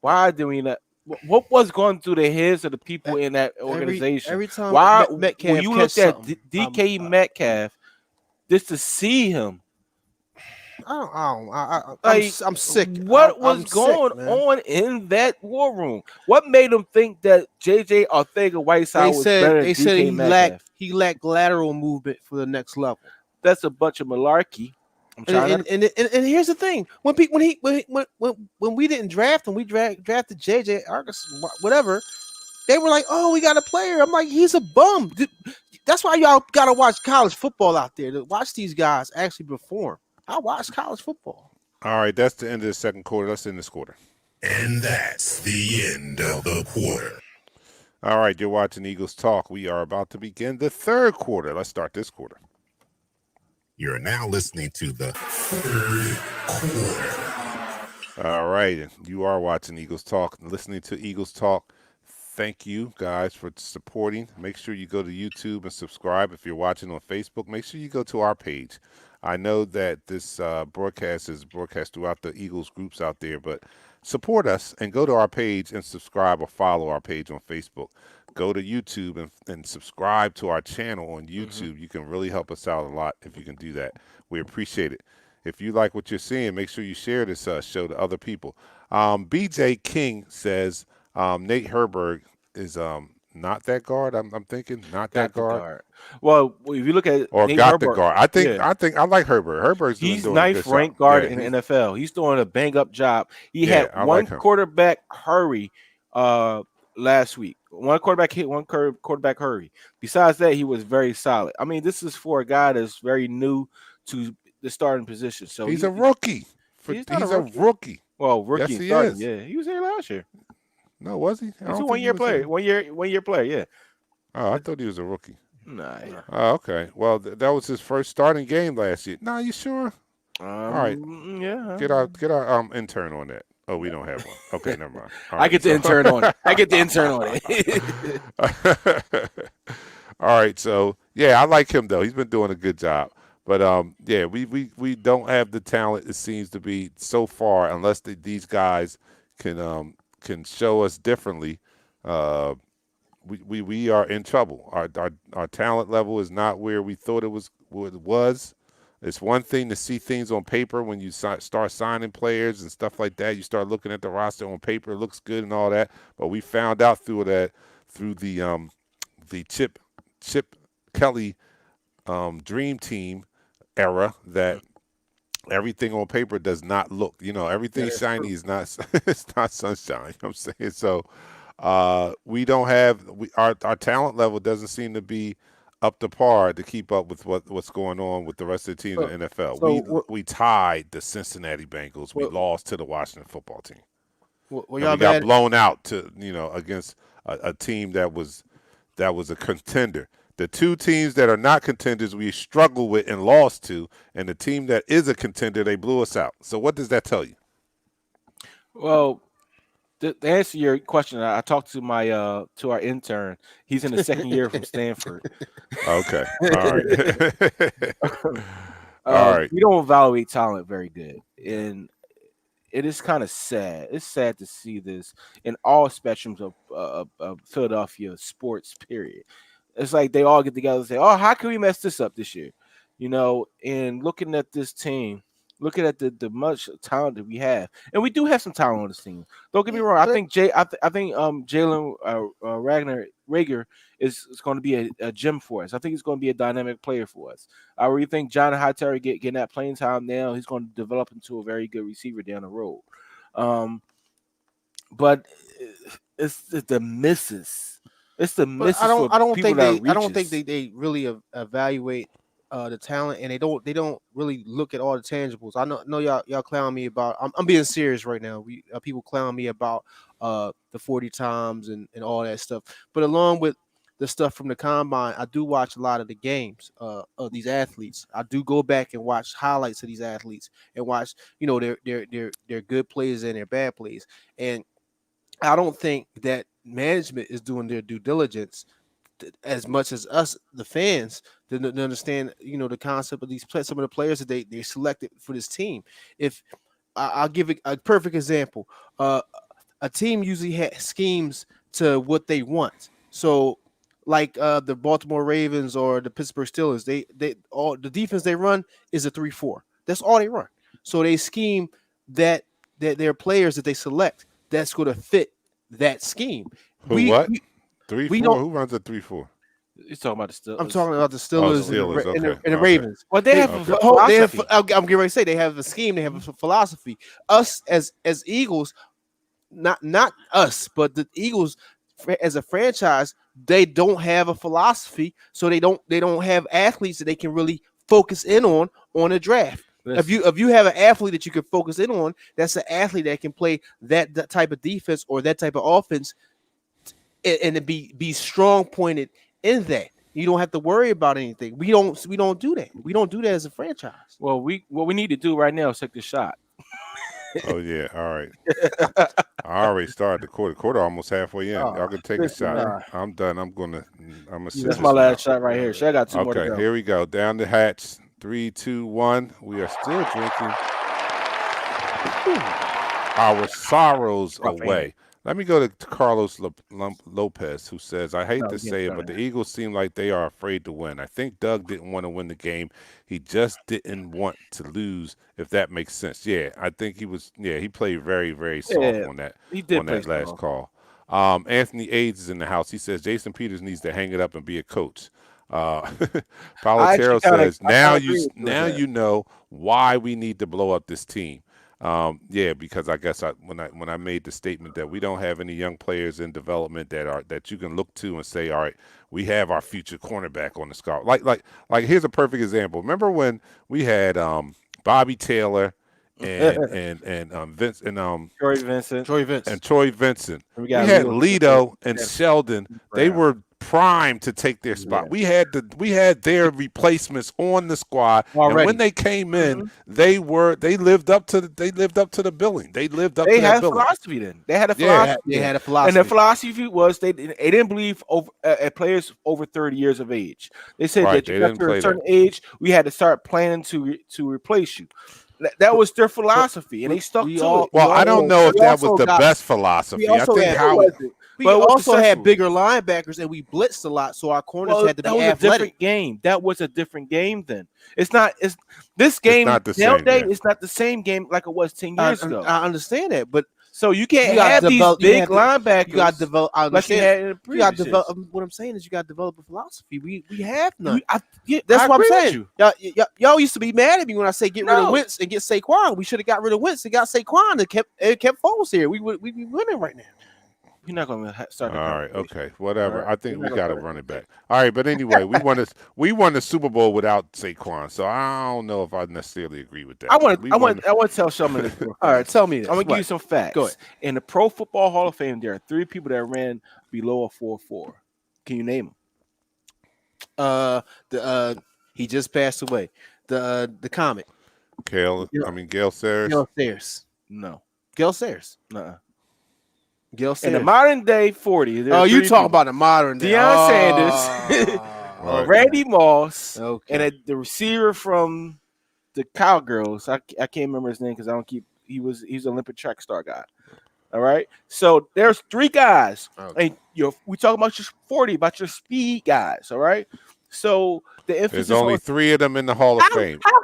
why do we not? What was going through the heads of the people in that organization? Every time why Metcalf when you looked at something, DK Metcalf, just to see him I'm sick. What I'm was sick, going man. on in that war room? What made them think that JJ Arthega-Whiteside was better than They said DK Metcalf? he lacked lateral movement for the next level. That's a bunch of malarkey. I'm trying to. And here's the thing: when we didn't draft him, we drafted JJ Argus, whatever. They were like, "Oh, we got a player." I'm like, "He's a bum." That's why y'all gotta watch college football out there to watch these guys actually perform. I watch college football. All right, that's the end of the second quarter. Let's end this quarter. And that's the end of the quarter. All right, you're watching Eagles Talk. We are about to begin the third quarter. Let's start this quarter. You're now listening to the third quarter. All right, you are watching Eagles Talk, listening to Eagles Talk. Thank you guys for supporting. Make sure you go to YouTube and subscribe. If you're watching on Facebook, make sure you go to our page. I know that this broadcast is broadcast throughout the Eagles groups out there, but support us and go to our page and subscribe or follow our page on Facebook. Go to YouTube and subscribe to our channel on YouTube. You can really help us out a lot if you can do that. We appreciate it. If you like what you're seeing, make sure you share this show to other people. BJ King says Nate Herberg is not that guard. I'm thinking not that guard. Well, if you look at Or Nate got Herbert, the guard. I think I like Herbert. Herberg's he's doing ninth a good ranked job. guard Yeah, in the NFL. He's doing a bang up job. He Yeah, had I one like him. quarterback hurry last week. One quarterback hit, one quarterback hurry. Besides that, he was very solid. I mean, this is for a guy that's very new to the starting position. So he's a rookie. He's A rookie. Well, rookie Yes, he starting. is. Yeah, he was here last year. No, was he? He's a 1 year player. 1 year player. Yeah. Oh, I thought he was a rookie. Nah. Oh, okay. Well, that was his first starting game last year. Nah, you sure? All right. Yeah. Get our intern on that. Oh, we don't have one. Okay, never mind. All I right, get the intern on it. I get the intern on it. All right, so yeah, I like him though. He's been doing a good job. But yeah, we don't have the talent. It seems to be so far, unless these guys can show us differently. We are in trouble. Our talent level is not where we thought it was. It's one thing to see things on paper when you start signing players and stuff like that. You start looking at the roster on paper, it looks good and all that. But we found out through the Chip Kelly dream team era that everything on paper does not look. Everything shiny is not. It's not sunshine. You know what I'm saying? So we don't have our talent level doesn't seem to be up to par to keep up with what's going on with the rest of the teams in the NFL. So we tied the Cincinnati Bengals. We lost to the Washington football team. Well, And we got blown out against a team that was a contender. The two teams that are not contenders we struggle with and lost to, and the team that is a contender, they blew us out. So what does that tell you? Well, to answer your question, I talked to to our intern. He's in the second year from Stanford. Okay. All right. All right. We don't evaluate talent very good. And it is kind of sad. It's sad to see this in all spectrums of Philadelphia sports, period. It's like they all get together and say, "Oh, how can we mess this up this year?" And looking at this team, looking at the much talent that we have, and we do have some talent on this team. Don't get me wrong. I think Jalen Rager is going to be a gem for us. I think he's going to be a dynamic player for us. I really think John Hightower getting that playing time now, he's going to develop into a very good receiver down the road. But it's the misses. It's the misses. I don't think reaches. they really evaluate the talent, and they don't really look at all the tangibles. I know y'all clown me about. I'm being serious right now. We people clown me about the 40 times and all that stuff. But along with the stuff from the combine, I do watch a lot of the games of these athletes. I do go back and watch highlights of these athletes and watch their good plays and their bad plays. And I don't think that management is doing their due diligence as much as us, the fans, to understand, the concept of some of the players that they selected for this team. If I'll give a perfect example, a team usually schemes to what they want. So, like the Baltimore Ravens or the Pittsburgh Steelers, they all the defense they run is a 3-4. That's all they run. So they scheme that their players that they select that's going to fit that scheme. Who We what? we, 3-4. we don't. Who runs a 3-4? He's talking about the Steelers. I'm talking about the Oh, Steelers, Steelers. and Okay. the Okay. Ravens. Well, they have Okay. a They have, philosophy. I'm getting ready to say they have a scheme. They have a philosophy. Us as Eagles, not us, but the Eagles as a franchise, they don't have a philosophy, so they don't have athletes that they can really focus in on a draft. If you have an athlete that you can focus in on, that's an athlete that can play that type of defense or that type of offense, and to be strong pointed in that. You don't have to worry about anything. We don't do that. We don't do that as a franchise. Well, what we need to do right now is take the shot. Oh yeah. All right. I already started the quarter. Quarter almost halfway in. Y'all can take a listen, shot. I'm done. I'm gonna sit That's this my one last out. shot right here. So I got two more to Okay, go. here we go. Down the hatch. 3, 2, 1. We are still drinking our sorrows away. Let me go to Carlos Lopez, who says, I hate to say it, but the Eagles seem like they are afraid to win. I think Doug didn't want to win the game. He just didn't want to lose, if that makes sense. Yeah, I think he played very, very soft on that, he did on that play last soft. call. Anthony Aids is in the house. He says, Jason Peters needs to hang it up and be a coach. Palatero says, now you know why we need to blow up this team. Yeah, because I guess when I made the statement that we don't have any young players in development that you can look to and say, all right, we have our future cornerback on the scout. Like here's a perfect example. Remember when we had Bobby Taylor and Vince and Troy Vincent. We had Lito and Sheldon. They were primed to take their spot. Yeah. We had their replacements on the squad, already. and when they came in, they lived up to the billing. They lived up They to that had a billing. philosophy then. They had a Yeah. philosophy. They had a philosophy, and the philosophy was they didn't believe at players over 30 years of age. They said Right, that they you got didn't to a play certain age, we had to start planning to replace you. That was their philosophy, and they stuck to it. Well, I don't know if that was the best philosophy. I think we also had bigger linebackers, and we blitzed a lot, so our corners had to be that was athletic. a different game. That was a different game then. It's not. It's this game not the same, nowadays. yeah. It's not the same game like it was 10 years ago. I understand that, but so you can't you gotta have develop- these you big have to- linebackers. you got to develop. I like you understand. had in the You previous got to develop. years. What I'm saying is, you got to develop a philosophy. We have none. I That's what I'm agree with saying. you. Y'all used to be mad at me when I say get rid of Wentz and get Saquon. We should have got rid of Wentz and got Saquon and kept Foles here. We'd be winning right now. You're not going to start. All right, okay, whatever. All right. I think we got to run it back. All right, but anyway, we won the Super Bowl without Saquon, so I don't know if I necessarily agree with that. I want to tell someone this. All right, tell me this. I'm going to give you some facts. Go ahead. In the Pro Football Hall of Fame, there are 3 people that ran below a 4.4. Can you name them? He just passed away. The comic. Gail Sayers. Gail Sayers. No. Gail Sayers. Nuh-uh. Gail Sayers. In the modern day 40. there Oh, are you 3 talking people. about the modern day. Deion Sanders, Right. Randy Moss, Okay. and the receiver from the Cowgirls. I can't remember his name because I don't keep. He's an Olympic track star guy. All right. So there's 3 guys, and we talk about your 40, about your speed guys. All right. So the emphasis There's only 3 of them in the Hall of Fame. How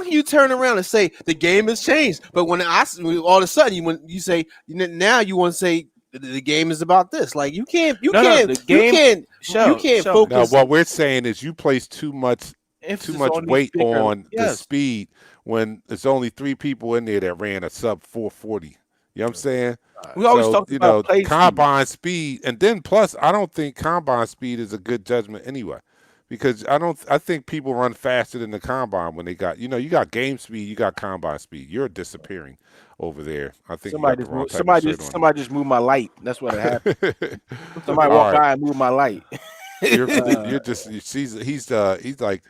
can you turn around and say the game has changed? But when all of a sudden you say now you want to say the game is about this, like you can't focus. No, what we're saying is you place too much weight on the speed when there's only 3 people in there that ran a sub 440. You know what I'm saying? We always talk about play combine speed, and then plus I don't think combine speed is a good judgment anyway. Because I think people run faster than the combine when they got, you got game speed, you got combine speed. You're disappearing over there. I think somebody just moved my light. That's what happened. Somebody walked by and moved my light. You're just he's like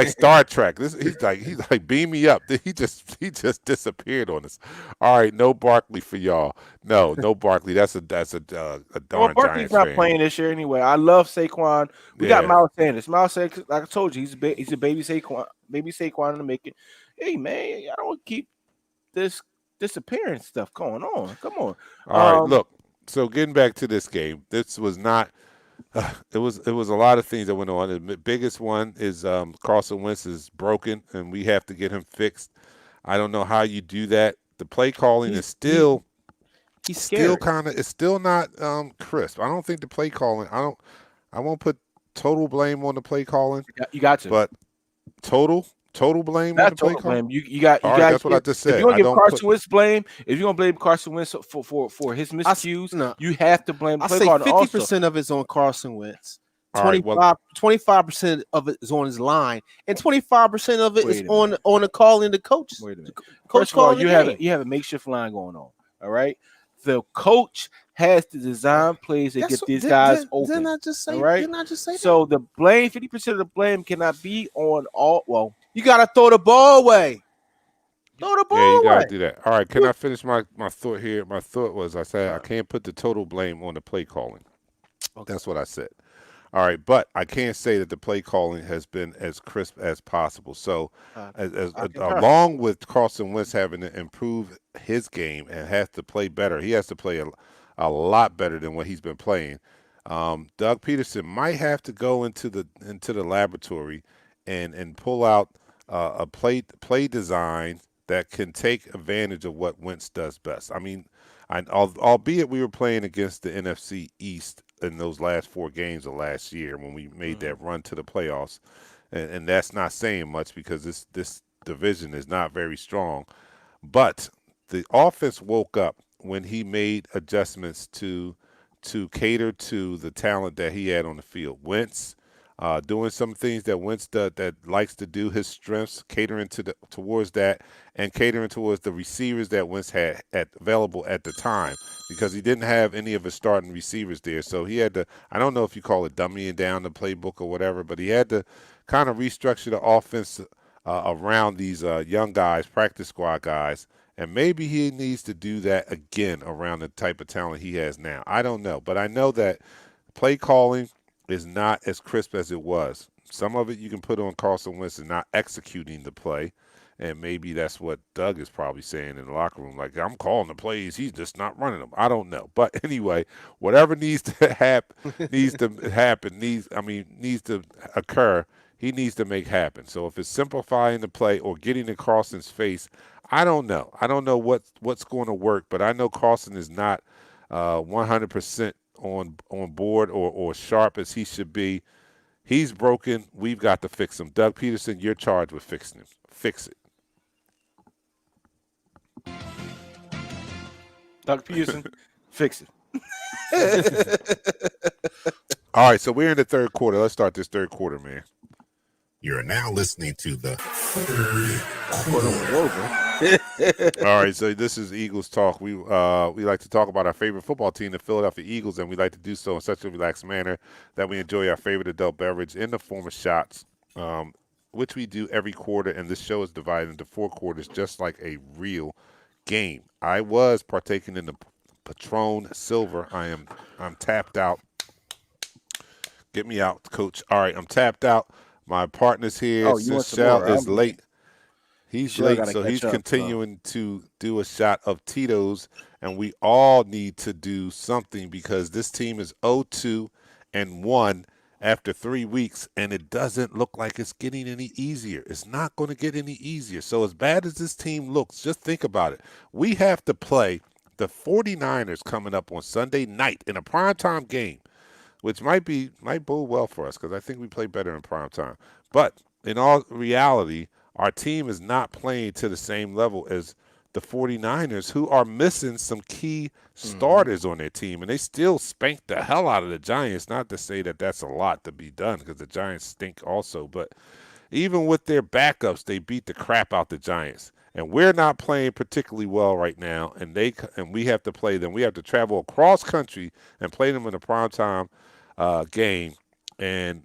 Star Trek. He's like beam me up. He just disappeared on us. All right, no Barkley for y'all. No Barkley. That's a darn Barkley's Giants not fan. playing this year anyway. I love Saquon. We got Miles Sanders. Miles Sanders, like I told you, he's a baby Saquon in the making. Hey man, I don't keep this disappearance stuff going on. Come on. All right, look. So getting back to this game, this was not. It was a lot of things that went on. The biggest one is Carson Wentz is broken, and we have to get him fixed. I don't know how you do that. The play calling is He's still scared. kind of it's still not crisp. I don't think the play calling. I won't put total blame on the play calling, You got to. but total blame on Not the play total call. blame. You got All right, that's what I give, just if said. you're gonna I give don't put. Carson Wentz blame, if you're gonna blame Carson Wentz for his miscues, no. you have to blame the I play say caller also. 50% of it's on Carson Wentz. All right, well, 25% of it is on his line, and 25% of it is Wait a minute. on the calling the coaches. Wait a minute. Coach First of all, calling the game. you have a makeshift line going on. All right. The coach has to design plays to get these guys open. Didn't I just say? All right. Didn't I just say So the blame, 50% of the blame cannot be on all. Well, you gotta throw the ball away. Throw the ball yeah, you away. gotta do that. All right, can I finish my thought here? My thought was I said I can't put the total blame on the play calling. Okay. That's what I said. All right, but I can't say that the play calling has been as crisp as possible. So, along with Carson Wentz having to improve his game and has to play better, he has to play a lot better than what he's been playing. Doug Peterson might have to go into the laboratory and pull out a play design that can take advantage of what Wentz does best. I mean, albeit we were playing against the NFC East in those last 4 games of last year when we made that run to the playoffs, and that's not saying much because this division is not very strong. But the offense woke up when he made adjustments to cater to the talent that he had on the field. Wentz doing some things that Wentz that likes to do, his strengths, catering towards that, and catering towards the receivers that Wentz had available at the time, because he didn't have any of his starting receivers there. So he had to, I don't know if you call it dummying down the playbook or whatever, but he had to kind of restructure the offense around these young guys, practice squad guys. And maybe he needs to do that again around the type of talent he has now. I don't know. But I know that play calling is not as crisp as it was. Some of it you can put on Carson Wentz and not executing the play. And maybe that's what Doug is probably saying in the locker room. Like, I'm calling the plays, he's just not running them. I don't know. But anyway, whatever needs to happen, needs to occur, he needs to make happen. So if it's simplifying the play or getting in Carson's face, I don't know. I don't know what's going to work, but I know Carson is not 100% on board or sharp as he should be. He's broken. We've got to fix him. Doug Peterson, you're charged with fixing him. Fix it. Doug Peterson, fix it. All right, so we're in the third quarter. Let's start this third quarter, man. You're now listening to the All right, so this is Eagles Talk. We like to talk about our favorite football team, the Philadelphia Eagles, and we like to do so in such a relaxed manner that we enjoy our favorite adult beverage in the form of shots, which we do every quarter, and this show is divided into 4 quarters just like a real game. I was partaking in the Patron Silver. I'm tapped out. Get me out, Coach. All right, I'm tapped out. My partner's here. Oh, you want some Shell more? is late. He's Shell late, gotta so catch he's up, continuing to do a shot of Tito's, and we all need to do something because this team is 0-2-1 after 3 weeks, and it doesn't look like it's getting any easier. It's not going to get any easier. So as bad as this team looks, just think about it. We have to play the 49ers coming up on Sunday night in a primetime game, which might bode well for us because I think we play better in prime time. But in all reality, our team is not playing to the same level as the 49ers, who are missing some key starters on their team, and they still spanked the hell out of the Giants. Not to say that that's a lot to be done because the Giants stink also, but even with their backups, they beat the crap out the Giants. And we're not playing particularly well right now, and we have to play them. We have to travel across country and play them in a primetime game, and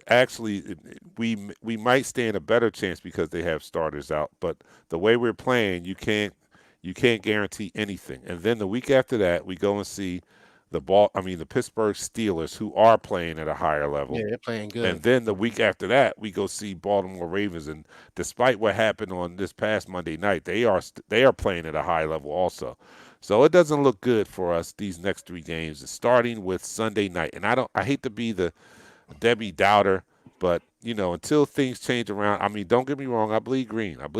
actually we might stand a better chance because they have starters out. But the way we're playing, you can't guarantee anything. And then the week after that, we go and see the Pittsburgh Steelers, who are playing at a higher level. Yeah, they're playing good. And then the week after that, we go see Baltimore Ravens. And despite what happened on this past Monday night, they are playing at a high level also. So it doesn't look good for us these next 3 games, starting with Sunday night. And I hate to be the Debbie Doubter, but until things change around. I mean, don't get me wrong. I bleed green. I'm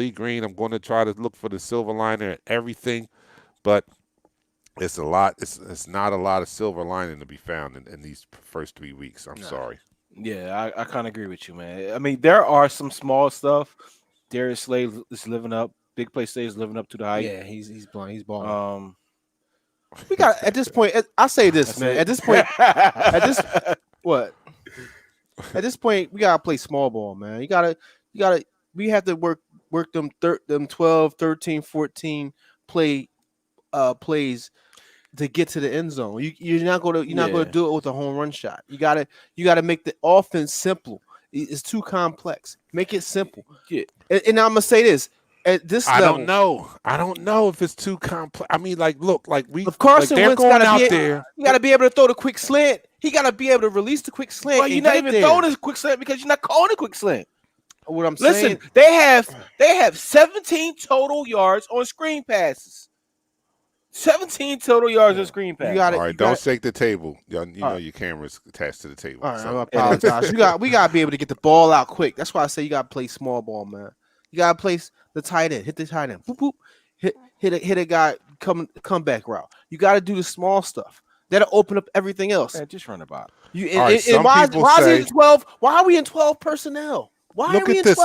going to try to look for the silver liner in everything, but it's a lot. It's not a lot of silver lining to be found in these first 3 weeks. I'm sorry. Yeah, I kind of agree with you, man. I mean, there are some small stuff. Darius Slay is living up. Big Play Slay is living up to the hype. Yeah, he's blind. He's balling. We We got at this point. I say this, man. At this point, what? At this point, we gotta play small ball, man. You gotta. We have to work them 12, 13, 14 plays to get to the end zone. You're not gonna do it with a home run shot. You gotta make the offense simple. It's too complex. Make it simple. Yeah. And I'm gonna say this. At this I level, don't know. I don't know if it's too complex. I mean, look, if Carson they're Wentz going gotta out be, there. you gotta be able to throw the quick slant. He gotta be able to release the quick slant. Well, you're not even throwing a quick slant because you're not calling a quick slant. What I'm Listen, saying, they have 17 total yards on screen passes. 17 total yards on screen passes. All right, don't shake the table. You know your camera's attached to the table. All right, so. I apologize. We gotta be able to get the ball out quick. That's why I say you gotta play small ball, man. You gotta place the tight end, hit the tight end, boop boop, hit a guy comeback route. You gotta do the small stuff. That'll open up everything else. Man, just run the ball. Why is he in 12? Why are we in 12 personnel? Look at this.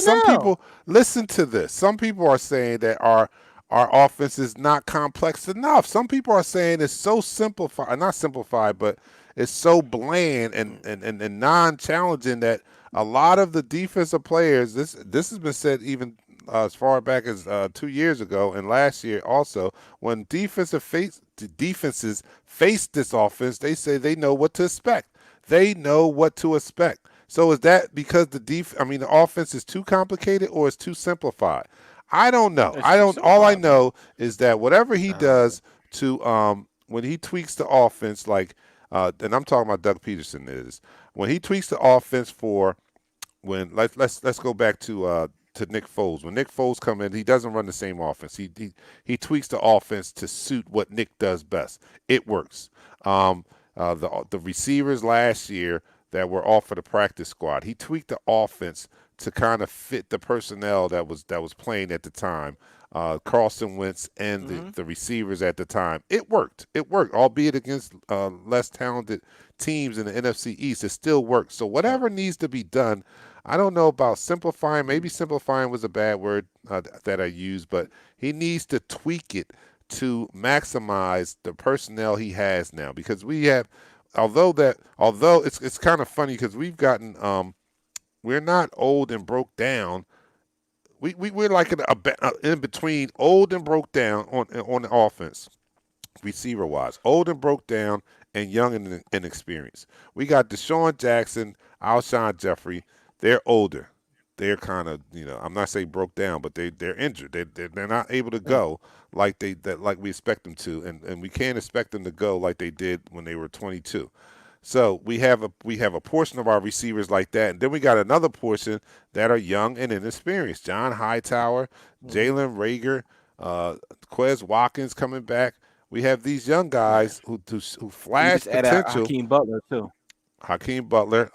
Some people listen to this. Some people are saying that our offense is not complex enough. Some people are saying it's so simplified, not simplified, but it's so bland and non-challenging that a lot of the defensive players. This has been said even as far back as 2 years ago and last year also. When defenses face this offense, they say they know what to expect. They know what to expect. So is that because the offense is too complicated or it's too simplified? I don't know. All I know is that whatever he does to when he tweaks the offense, and I'm talking about Doug Peterson when he tweaks the offense let's go back to Nick Foles. When Nick Foles come in, he doesn't run the same offense. He tweaks the offense to suit what Nick does best. It works. The receivers last year that were off of the practice squad, he tweaked the offense to kind of fit the personnel that was playing at the time, Carson Wentz and the receivers at the time. It worked, albeit against less talented teams in the NFC East. It still works. So whatever needs to be done, I don't know about simplifying. Maybe simplifying was a bad word that I used, but he needs to tweak it to maximize the personnel he has now. Because we have, although it's kind of funny because we've gotten we're not old and broke down. We're like in between old and broke down on the offense, receiver wise, old and broke down and young and inexperienced. We got Deshaun Jackson, Alshon Jeffrey. They're older. They're kind of, I'm not saying broke down, but they're injured. They're not able to go like we expect them to, and we can't expect them to go like they did when they were 22. So we have a portion of our receivers like that, and then we got another portion that are young and inexperienced. John Hightower, Jalen Rager, Quez Watkins coming back. We have these young guys who flash potential. Hakeem Butler too. Hakeem Butler.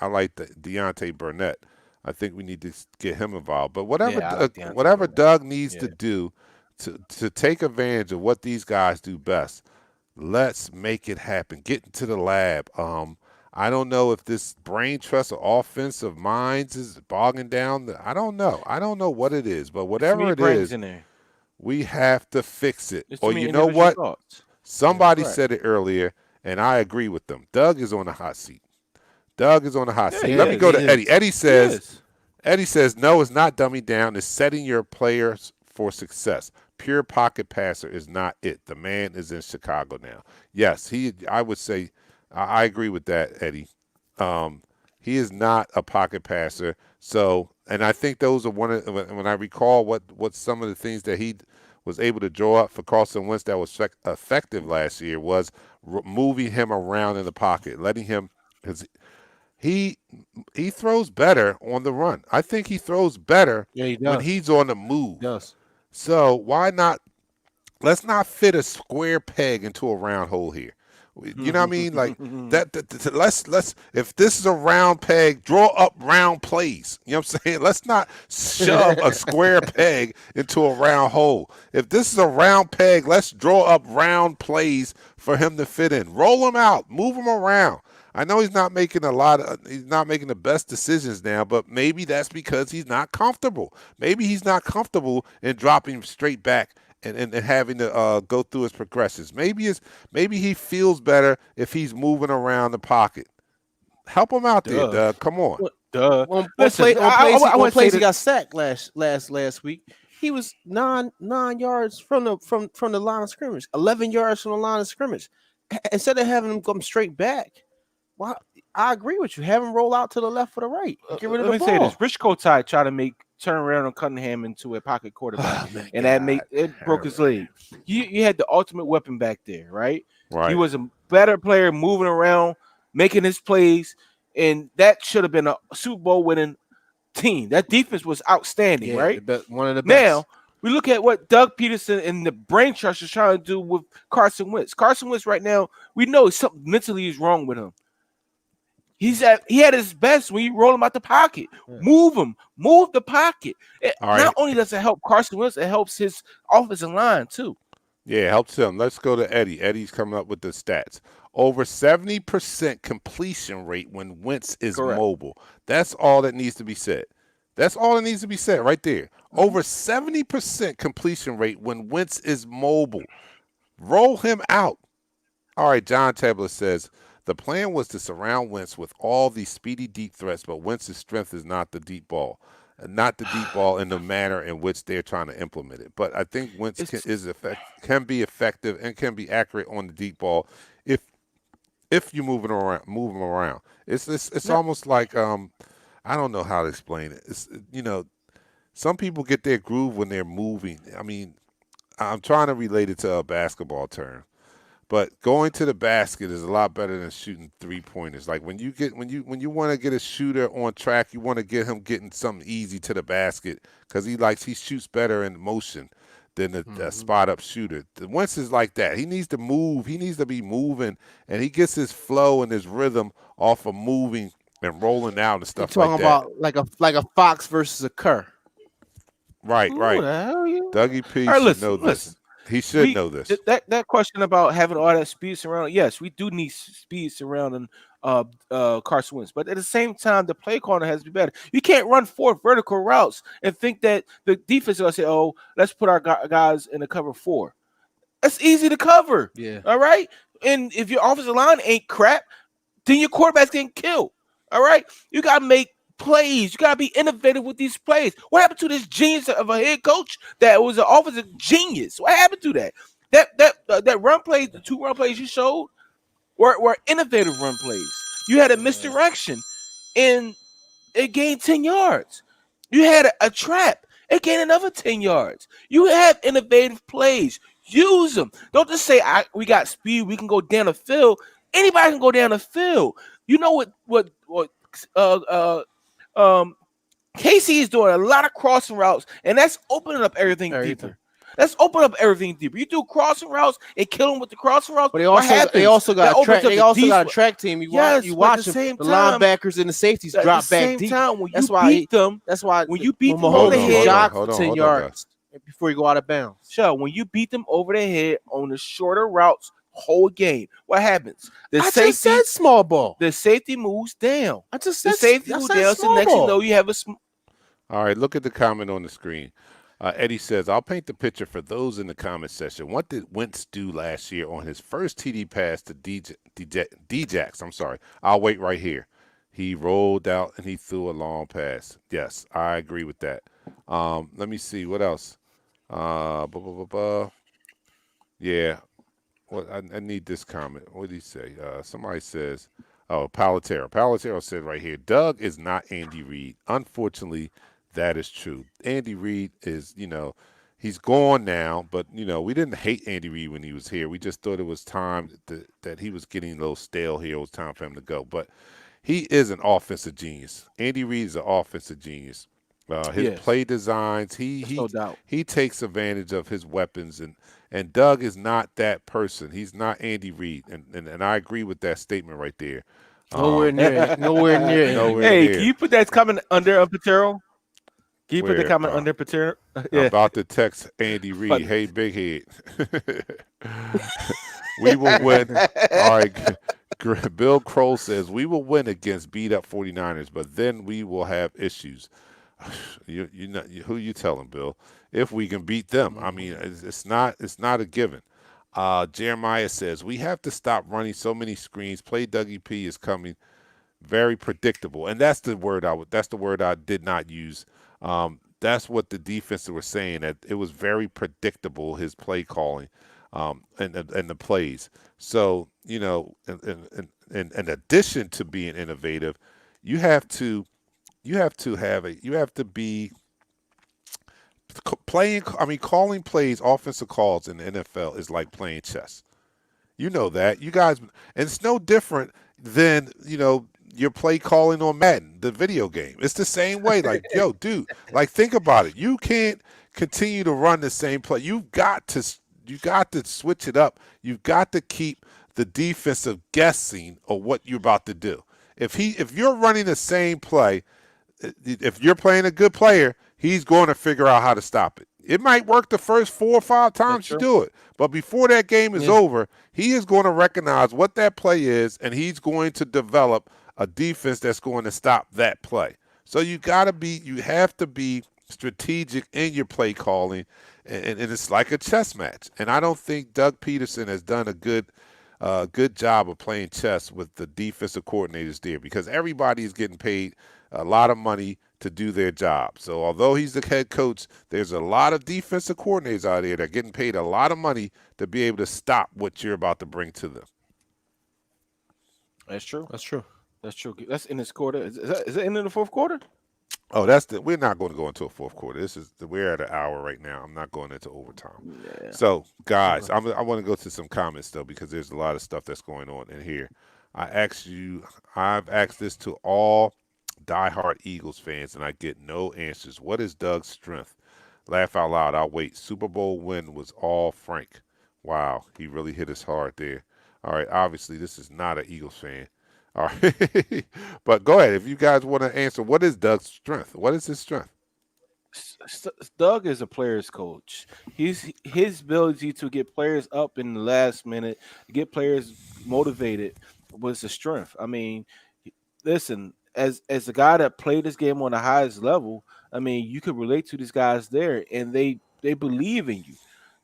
I like Deontay Burnett. I think we need to get him involved. But whatever Doug needs to do to take advantage of what these guys do best, let's make it happen. Get into the lab. I don't know if this brain trust or offensive minds is bogging down. I don't know. I don't know what it is, but whatever it is, we have to fix it. Or you know what? Somebody said it earlier, and I agree with them. Doug is on the hot seat. Let me go to Eddie. Eddie says, no, it's not dumbing down. It's setting your players for success. Pure pocket passer is not it. The man is in Chicago now. Yes, I would say I agree with that, Eddie. He is not a pocket passer. So, and I think those are when I recall what some of the things that he was able to draw up for Carson Wentz that was effective last year was moving him around in the pocket, letting him he throws better on the run. I think he throws better when he's on the move. Yes. So why not? Let's not fit a square peg into a round hole here. You know what I mean? Like let's if this is a round peg, draw up round plays. You know what I'm saying? Let's not shove a square peg into a round hole. If this is a round peg, let's draw up round plays for him to fit in. Roll him out, move him around. I know he's not making he's not making the best decisions now, but maybe that's because he's not comfortable. Maybe he's not comfortable in dropping him straight back and having to go through his progressions. Maybe he feels better if he's moving around the pocket. Help him out there, Doug. Come on. Duh. One Listen, place he got sacked last week. He was nine yards from the line of scrimmage, 11 yards from the line of scrimmage. Instead of having him come straight back, well, I agree with you. Have him roll out to the left or the right. Get rid of the ball. Let me say this: Rich Kotite tried to turn around on Cunningham into a pocket quarterback, and that broke his leg. You had the ultimate weapon back there, right? Right. He was a better player, moving around, making his plays, and that should have been a Super Bowl winning team. That defense was outstanding, right? One of the best. Now we look at what Doug Peterson and the brain trust is trying to do with Carson Wentz. Carson Wentz right now, we know something mentally is wrong with him. He had his best when you roll him out the pocket. Move him. Move the pocket. Not only does it help Carson Wentz, it helps his offensive line too. Yeah, it helps him. Let's go to Eddie. Eddie's coming up with the stats. Over 70% completion rate when Wentz is mobile. That's all that needs to be said. That's all that needs to be said right there. Over 70% completion rate when Wentz is mobile. Roll him out. All right, John Tabler says, the plan was to surround Wentz with all these speedy deep threats, but Wentz's strength is not the deep ball. Not the deep ball in the manner in which they're trying to implement it. But I think Wentz can be effective and can be accurate on the deep ball if you move him around. It's almost like I don't know how to explain it. It's, some people get their groove when they're moving. I mean, I'm trying to relate it to a basketball term. But going to the basket is a lot better than shooting 3-pointers. Like when you want to get a shooter on track, you want to get him getting something easy to the basket because he shoots better in motion than a spot up shooter. Wentz is like that. He needs to move. He needs to be moving, and he gets his flow and his rhythm off of moving and rolling out and stuff like that. Talking about like a fox versus a cur. Right. Who the hell are you? Dougie P should know this. He should know this. That question about having all that speed surrounding, yes, we do need speed surrounding Carson Wentz, but at the same time, the play caller has to be better. You can't run 4 vertical routes and think that the defense is going to say, "Oh, let's put our guys in the cover 4." That's easy to cover. Yeah. All right. And if your offensive line ain't crap, then your quarterback's getting killed. All right. You got to make plays. You gotta be innovative with these plays. What happened to this genius of a head coach that was an offensive genius? What happened to that? That run plays, the 2 run plays you showed were innovative run plays. You had a misdirection and it gained 10 yards. You had a trap, it gained another 10 yards. You have innovative plays. Use them. Don't just say we got speed, we can go down the field. Anybody can go down the field. You know what KC is doing a lot of crossing routes, and that's opening up everything deeper. That's opening up everything deeper. You do crossing routes and kill them with the crossing routes. But they also got a track team. You watch them. The linebackers and the safeties drop back deep. That's why when you beat them over the head, jog for 10 yards before you go out of bounds. Sure, when you beat them over the head on the shorter routes, whole game, what happens? Just said small ball. The safety moves down. The safety moves down. So next you know you have a. All right, look at the comment on the screen. Eddie says, I'll paint the picture for those in the comment section. What did Wentz do last year on his first TD pass to Djax? I'm sorry. I'll wait right here. He rolled out and he threw a long pass. Yes, I agree with that. Let me see. What else? Yeah. Well, I need this comment. What did he say? Somebody says, Palatero. Palatero said right here, Doug is not Andy Reid. Unfortunately, that is true. Andy Reid is, he's gone now, but, we didn't hate Andy Reid when he was here. We just thought it was time that he was getting a little stale here. It was time for him to go. But he is an offensive genius. Andy Reid is an offensive genius. His Yes, play designs, there's no doubt. he takes advantage of his weapons, and Doug is not that person. He's not Andy Reid, and I agree with that statement right there. Nowhere near, nowhere near Andy Nowhere Reid. Hey, can near. you put that comment under Patero? Can you put the Where comment under Patero? I'm Yeah, about to text Andy Reid, funny. hey big head, we will win. All right, Bill Kroll says we will win against beat up 49ers, but then we will have issues. You know who you telling, Bill? If we can beat them, I mean, it's not a given. Jeremiah says we have to stop running so many screens. Play Dougie P is coming, very predictable, and that's the word I did not use. That's what the defense were saying, that it was very predictable, his play calling, and the plays. So in addition to being innovative, you have to you have to be playing. I mean, calling plays, offensive calls in the NFL is like playing chess. You know that. You guys, and it's no different than, your play calling on Madden, the video game. It's the same way. Like, yo, dude, like think about it. You can't continue to run the same play. You got to switch it up. You've got to keep the defensive guessing of what you're about to do. If you're running the same play, if you're playing a good player, he's going to figure out how to stop it. It might work the first 4 or 5 That's times you true. do it, but before that game is Yeah. over, he is going to recognize what that play is, and he's going to develop a defense that's going to stop that play. So you have to be strategic in your play calling, and it's like a chess match. And I don't think Doug Peterson has done a good job of playing chess with the defensive coordinators there, because everybody is getting paid a lot of money to do their job. So although he's the head coach, there's a lot of defensive coordinators out there that are getting paid a lot of money to be able to stop what you're about to bring to them. That's true. That's true. That's true. That's in this quarter. Is it in the fourth quarter? Oh, we're not going to go into a fourth quarter. We're at an hour right now. I'm not going into overtime. Yeah. So, guys, I want to go to some comments though, because there's a lot of stuff that's going on in here. I've asked this to all diehard Eagles fans, and I get no answers. What is Doug's strength? Laugh out loud. I'll wait. Super Bowl win was all Frank. Wow, he really hit us hard there. All right, obviously this is not an Eagles fan. All right, but go ahead if you guys want to answer. What is Doug's strength? What is his strength? Doug is a player's coach. His ability to get players up in the last minute, get players motivated, was a strength. I mean, listen, as a guy that played this game on the highest level, I mean, you could relate to these guys there, and they believe in you.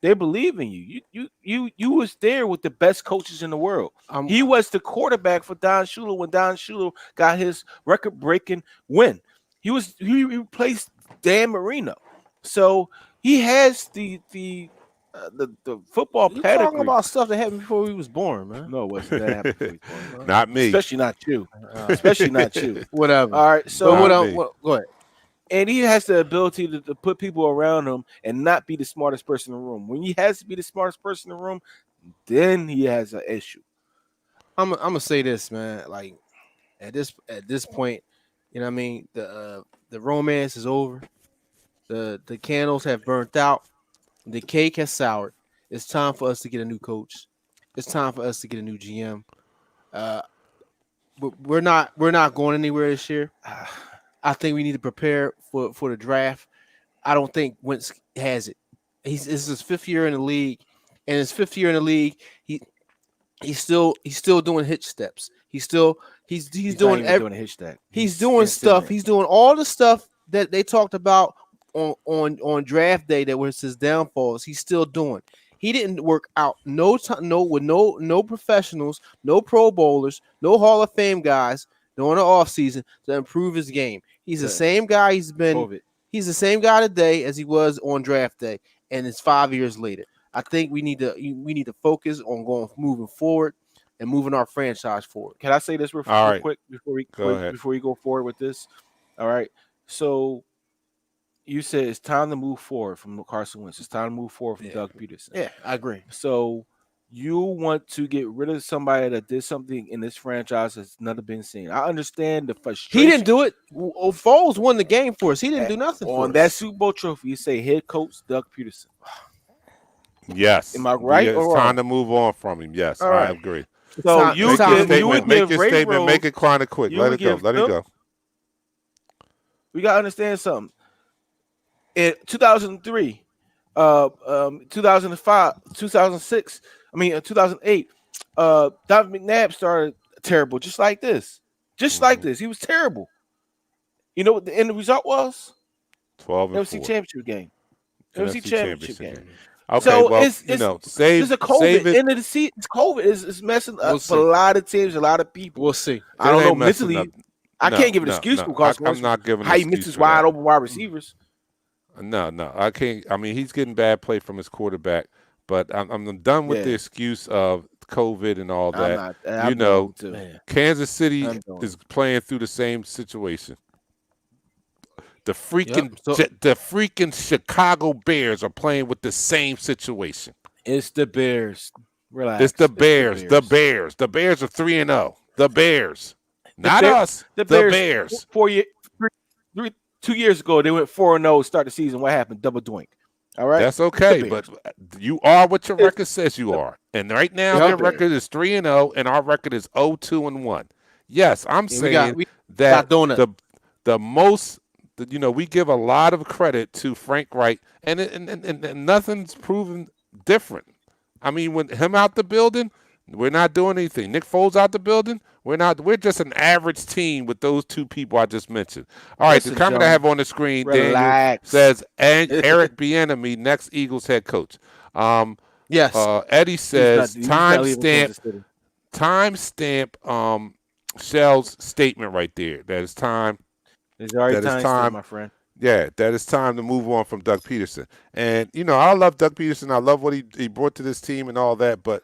They believe in you. You was there with the best coaches in the world. He was the quarterback for Don Shula when Don Shula got his record-breaking win. He replaced Dan Marino, so he has the football You pedigree. talking about stuff that happened before we was born, man. No, it wasn't that happened before he was born. Not me. Especially not you. Especially not you. Whatever. All right, But so go ahead. and he has the ability to put people around him and not be the smartest person in the room. When he has to be the smartest person in the room, then he has an issue. I'm gonna say this, man. Like at this point, you know what I mean? The romance is over. The candles have burnt out. The cake has soured. It's time for us to get a new coach. It's time for us to get a new GM. We're not going anywhere this year. I think we need to prepare for the draft. I don't think Wentz has it. This is his 5th year in the league, and his 5th year in the league, he's still doing hitch steps. He's doing doing a hitch stack. He's doing stuff. He's doing all the stuff that they talked about on draft day that was his downfalls. He's still doing. He didn't work out no professionals, no Pro Bowlers, no Hall of Fame guys during the offseason to improve his game. He's the same guy he's been. COVID. He's the same guy today as he was on draft day, and it's 5 years later. I think we need to focus on moving forward and moving our franchise forward. Can I say this real right. quick before ahead. we go forward with this? All right. So you said it's time to move forward from Carson Wentz. It's time to move forward from Doug Peterson. Yeah, I agree. So you want to get rid of somebody that did something in this franchise that's never been seen. I understand the frustration. He didn't do it. Foles won the game for us. He didn't do nothing for On us. that Super Bowl trophy. You say head coach Doug Peterson. Yes. Am I right It's or time wrong? to move on from him. Yes, All I right. agree. So time- you it's time to would move give, you on. would Make give your Ray statement. Rose, Make it kind of quick. you Let would it go. give Let it Phil- go. We gotta understand something. In 2003, 2005, 2006, 2008, Donovan McNabb started terrible, just like this. Just like this. He was terrible. You know what the end result was? 12-4. NFC Championship game. NFC Championship game. game. Okay, So well, it's save a COVID. save it. End of the season. It's COVID. It's messing We'll up see. for a lot of teams, a lot of people. We'll see. I don't It know ain't messing mentally. up. I No, can't give an no, excuse no. because I'm not giving how an he excuse misses for that. wide open wide receivers. No, I can't. I mean, he's getting bad play from his quarterback, but I'm done with the Yeah. excuse of COVID and all I'm that. not. You I'm know, done too. Kansas City I'm done. is playing through the same situation. The freaking Yep, so- the freaking Chicago Bears are playing with the same situation. It's the Bears. Relax. It's the Bears. The Bears. The Bears are 3-0. The Bears, not us. The Bears. 2 years ago, they went 4-0 to start the season. What happened? Double doink. All right. That's okay, but you are what your record says you are, and right now Yeah, their record is 3-0, and our record is 0-2-1. Yes, I'm saying that the most. We give a lot of credit to Frank Wright, and nothing's proven different. I mean, when him out the building, we're not doing anything. Nick Foles out the building, we're not. We're just an average team with those two people I just mentioned. All right, the comment I have on the screen, Daniel, says, and Eric Bieniemy, next Eagles head coach. Yes. Eddie says, timestamp Shell's statement right there. That is time. It's already time, my friend. Yeah, that is time to move on from Doug Peterson. And, I love Doug Peterson. I love what he brought to this team and all that. But,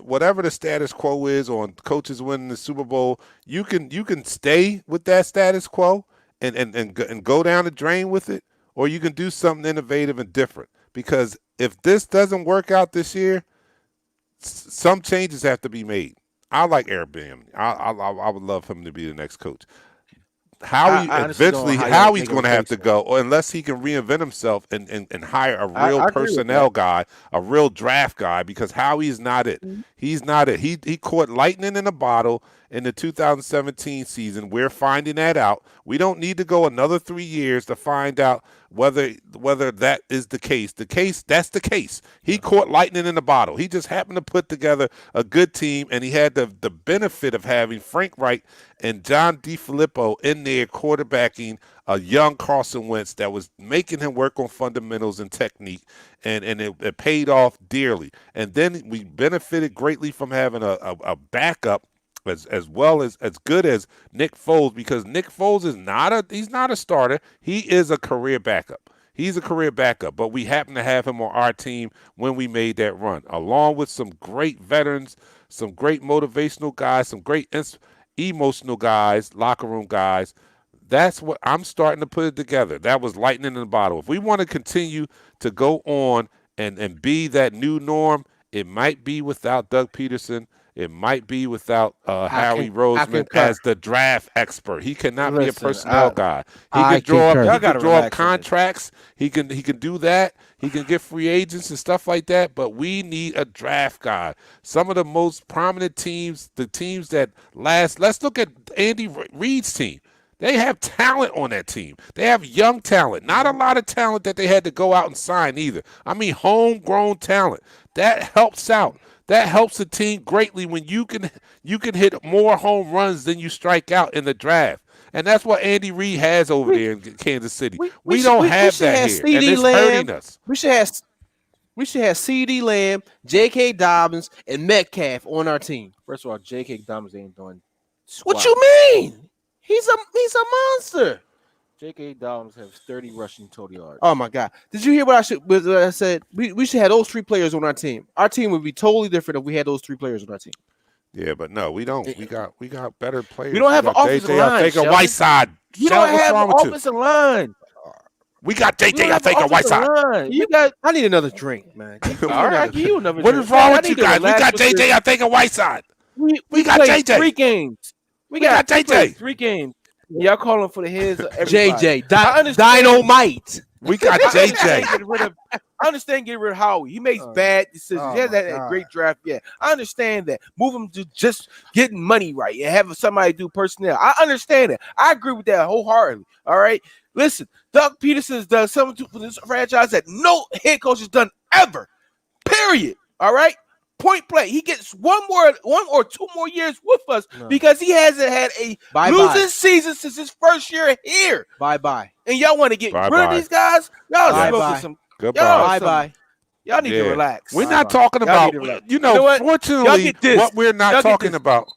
whatever the status quo is on coaches winning the Super Bowl, you can stay with that status quo and go down the drain with it, or you can do something innovative and different. Because if this doesn't work out this year, some changes have to be made. I like Eric Bieniemy. I would love him to be the next coach. Howie's going to have to go, or unless he can reinvent himself and hire a real personnel guy, a real draft guy, because Howie is not it. He's not it. He caught lightning in a bottle in the 2017 season. We're finding that out. We don't need to go another 3 years to find out whether that is the case. That's the case. He caught lightning in a bottle. He just happened to put together a good team, and he had the benefit of having Frank Wright and John DeFilippo in there quarterbacking a young Carson Wentz that was making him work on fundamentals and technique, and it paid off dearly. And then we benefited greatly from having a backup as well as good as Nick Foles, because Nick Foles he's not a starter. He is a career backup. He's a career backup, but we happen to have him on our team when we made that run, along with some great veterans, some great motivational guys, some great emotional guys, locker room guys. That's what I'm starting to put it together. That was lightning in the bottle. If we want to continue to go on and be that new norm, it might be without Doug Peterson. It might be without Howie Roseman as the draft expert. He cannot be a personnel guy. He can draw up contracts. He can do that. He can get free agents and stuff like that. But we need a draft guy. Some of the most prominent teams, the teams that last. Let's look at Andy Reid's team. They have talent on that team. They have young talent. Not a lot of talent that they had to go out and sign either. I mean, homegrown talent. That helps out. That helps the team greatly when you can hit more home runs than you strike out in the draft. And that's what Andy Reid has over there in Kansas City. We don't have that here, and it's hurting us. We should have CeeDee Lamb, J.K. Dobbins, and Metcalf on our team. First of all, J.K. Dobbins ain't doing squat. What you mean? He's a monster. J.K. Dobbins has 30 rushing total yards. Oh my God! Did you hear what I said? We should have those three players on our team. Our team would be totally different if we had those three players on our team. Yeah, but no, we don't. We got better players. We don't have an offensive line. Take a Whiteside. You don't have an offensive line. We got You JJ. don't I have think on offensive Whiteside. line. You got I need another drink, man. all right. I give you another. What drink. is wrong Man, I with you need to guys? We relax got with JJ. this. I think on Whiteside. We got played JJ. 3 games. We got played JJ. 3 games. Y'all calling for the heads of everybody. JJ, I understand. Dynamite. We got I understand JJ. getting rid of. I understand getting rid of Howie. He makes bad decisions. oh He hasn't my had a God. great draft yet. I understand that. Move him to just getting money right and having somebody do personnel. I understand that. I agree with that wholeheartedly. All right. Listen, Doug Peterson has done something for this franchise that no head coach has done ever. Period. All right. Point blank. He gets 1 or 2 more years with us because he hasn't had a losing season since his first year here. Bye. And y'all want to get rid Bye-bye. of these guys? Y'all Yes. smoking Bye-bye. some. Goodbye. Bye. Y'all need to Yeah. relax. We're not talking Y'all about, need to relax. you know, You know what? Y'all fortunately, get this. what we're not Y'all get talking this. about.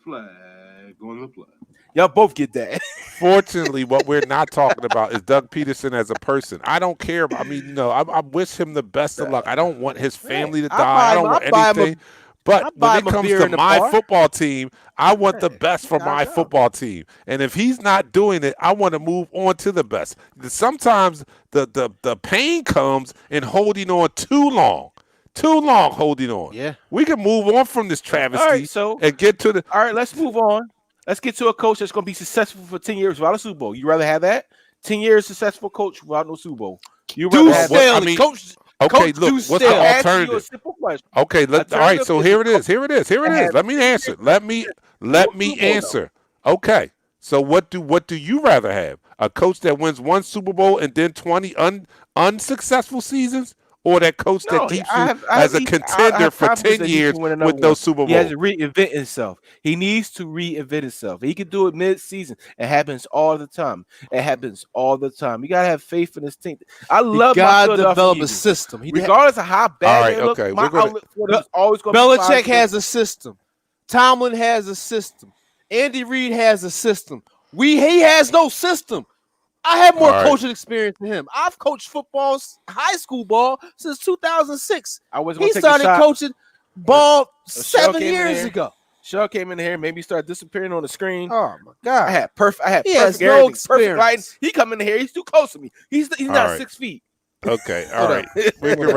Flag on the play. Y'all both get that. Fortunately, what we're not talking about is Doug Peterson as a person. I don't care about, I mean, you know, I wish him the best of luck. I don't want his family to die. I don't want anything. But when it comes to my football team, I want the best for my football team. And if he's not doing it, I want to move on to the best. Sometimes the pain comes in holding on too long. Too long holding on. Yeah. We can move on from this travesty All right, so and get to the all right, let's move on. Let's get to a coach that's going to be successful for 10 years without a Super Bowl. You rather have that? 10 years successful coach without no Super Bowl. You rather have that? I mean, coach. Okay, Coach look, Deuce what's Staley. the I'm asking you a alternative? simple question. Okay, all right, so here it is. Let me answer. Let me answer. Okay. So what do you rather have? A coach that wins 1 Super Bowl and then 20 unsuccessful seasons? Or that coach that keeps you as a contender for 10 years with no Super Bowl? He has to reinvent himself. He needs to reinvent himself. He can do it mid-season. It happens all the time. You got to have faith in this team. I love my God Philadelphia develop a Eagles. system. Regardless of how bad right, they look, okay, my outlook for them is always going to be Belichick positive. has a system. Tomlin has a system. Andy Reid has a system. He has no system. I have more coaching experience than him. I've coached football, high school ball, since 2006. He started coaching ball 7 years ago. Shaw came in here, made me start disappearing on the screen. Oh my God! I had perfect. He has no everything, experience. perfect lighting. He come in here. He's too close to me. He's not right. 6 feet. Okay, all right. We're getting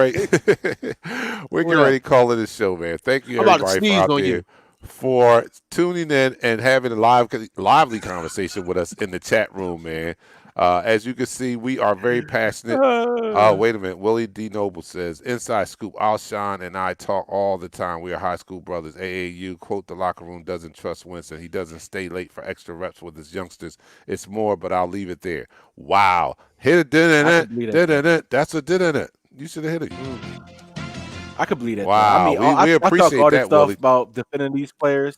ready to call it a show, man. Thank you, everybody, for out there for tuning in and having a lively conversation with us in the chat room, man. As you can see, we are very passionate. Wait a minute. Willie D. Noble says, inside scoop, Alshon and I talk all the time. We are high school brothers. AAU, quote, the locker room doesn't trust Winston. He doesn't stay late for extra reps with his youngsters. It's more, but I'll leave it there. Wow. Hit it, did That's a did it. You should have hit it. I could believe that. Wow. I mean, we appreciate I talk all this that, stuff Willie. about defending these players,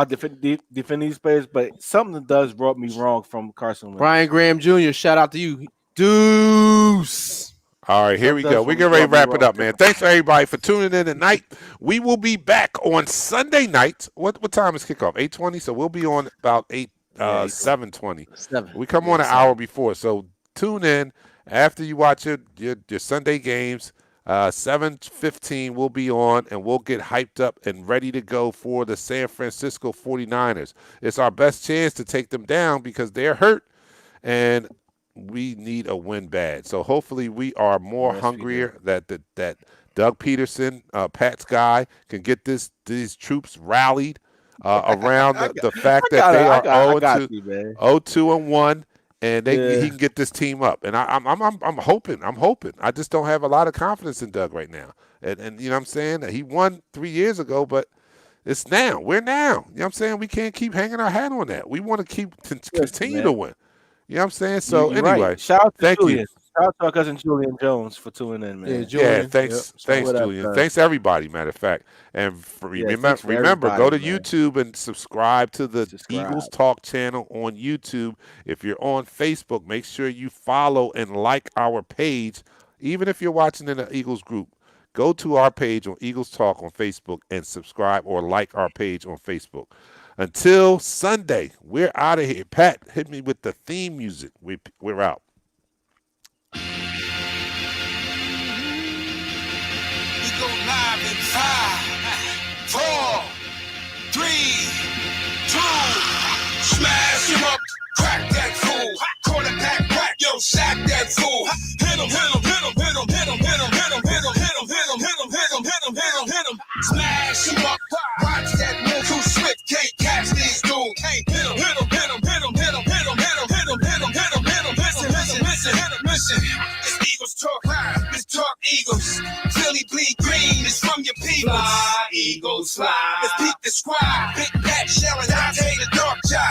defending these players, but something does rub me wrong from Carson Wentz. Brian Graham Jr., shout out to you. Deuce. All right, here we go. We're getting ready to wrap it up, man. Thanks for everybody for tuning in tonight. We will be back on Sunday night. What time is kickoff? 8:20. So we'll be on about 7:20. 7. We come on an hour before. So tune in after you watch your Sunday games. 7:15 we'll be on, and we'll get hyped up and ready to go for the San Francisco 49ers. It's our best chance to take them down because they're hurt, and we need a win bad. So hopefully we are more hungrier that Doug Peterson, Pat's guy, can get these troops rallied around the fact that they are 0-2-1. And he can get this team up, and I'm hoping. I just don't have a lot of confidence in Doug right now, and you know what I'm saying. He won 3 years ago, but it's now. We're now. You know what I'm saying. We can't keep hanging our hat on that. We want to continue to win. You know what I'm saying. So anyway, right. Shout out to thank Julian. you. Shout out to our cousin Julian Jones for tuning in, man. Thanks, Julian. Thanks everybody. Matter of fact, and remember, go to YouTube and subscribe to the Eagles Talk channel on YouTube. If you're on Facebook, make sure you follow and like our page. Even if you're watching in the Eagles group, go to our page on Eagles Talk on Facebook and subscribe or like our page on Facebook. Until Sunday, we're out of here. Pat, hit me with the theme music. We're out. Live in 5, 4, 3, 2. Smash him up, crack that fool. Quarterback, crack, yo, Smash him up. Watch that move too swift. Can't catch these dudes. Hey, hit him, hit him, hit him, hit him, hit him, hit him, hit him, hit him, hit him, hit him, hit him. Listen, listen, listen, hit him, listen. It's Eagles talk high. It's talk Eagles. Philly bleed green. It's from your people. Fly, Eagles, fly. Let's beat the squad. Big Pat, Shell, and Dante.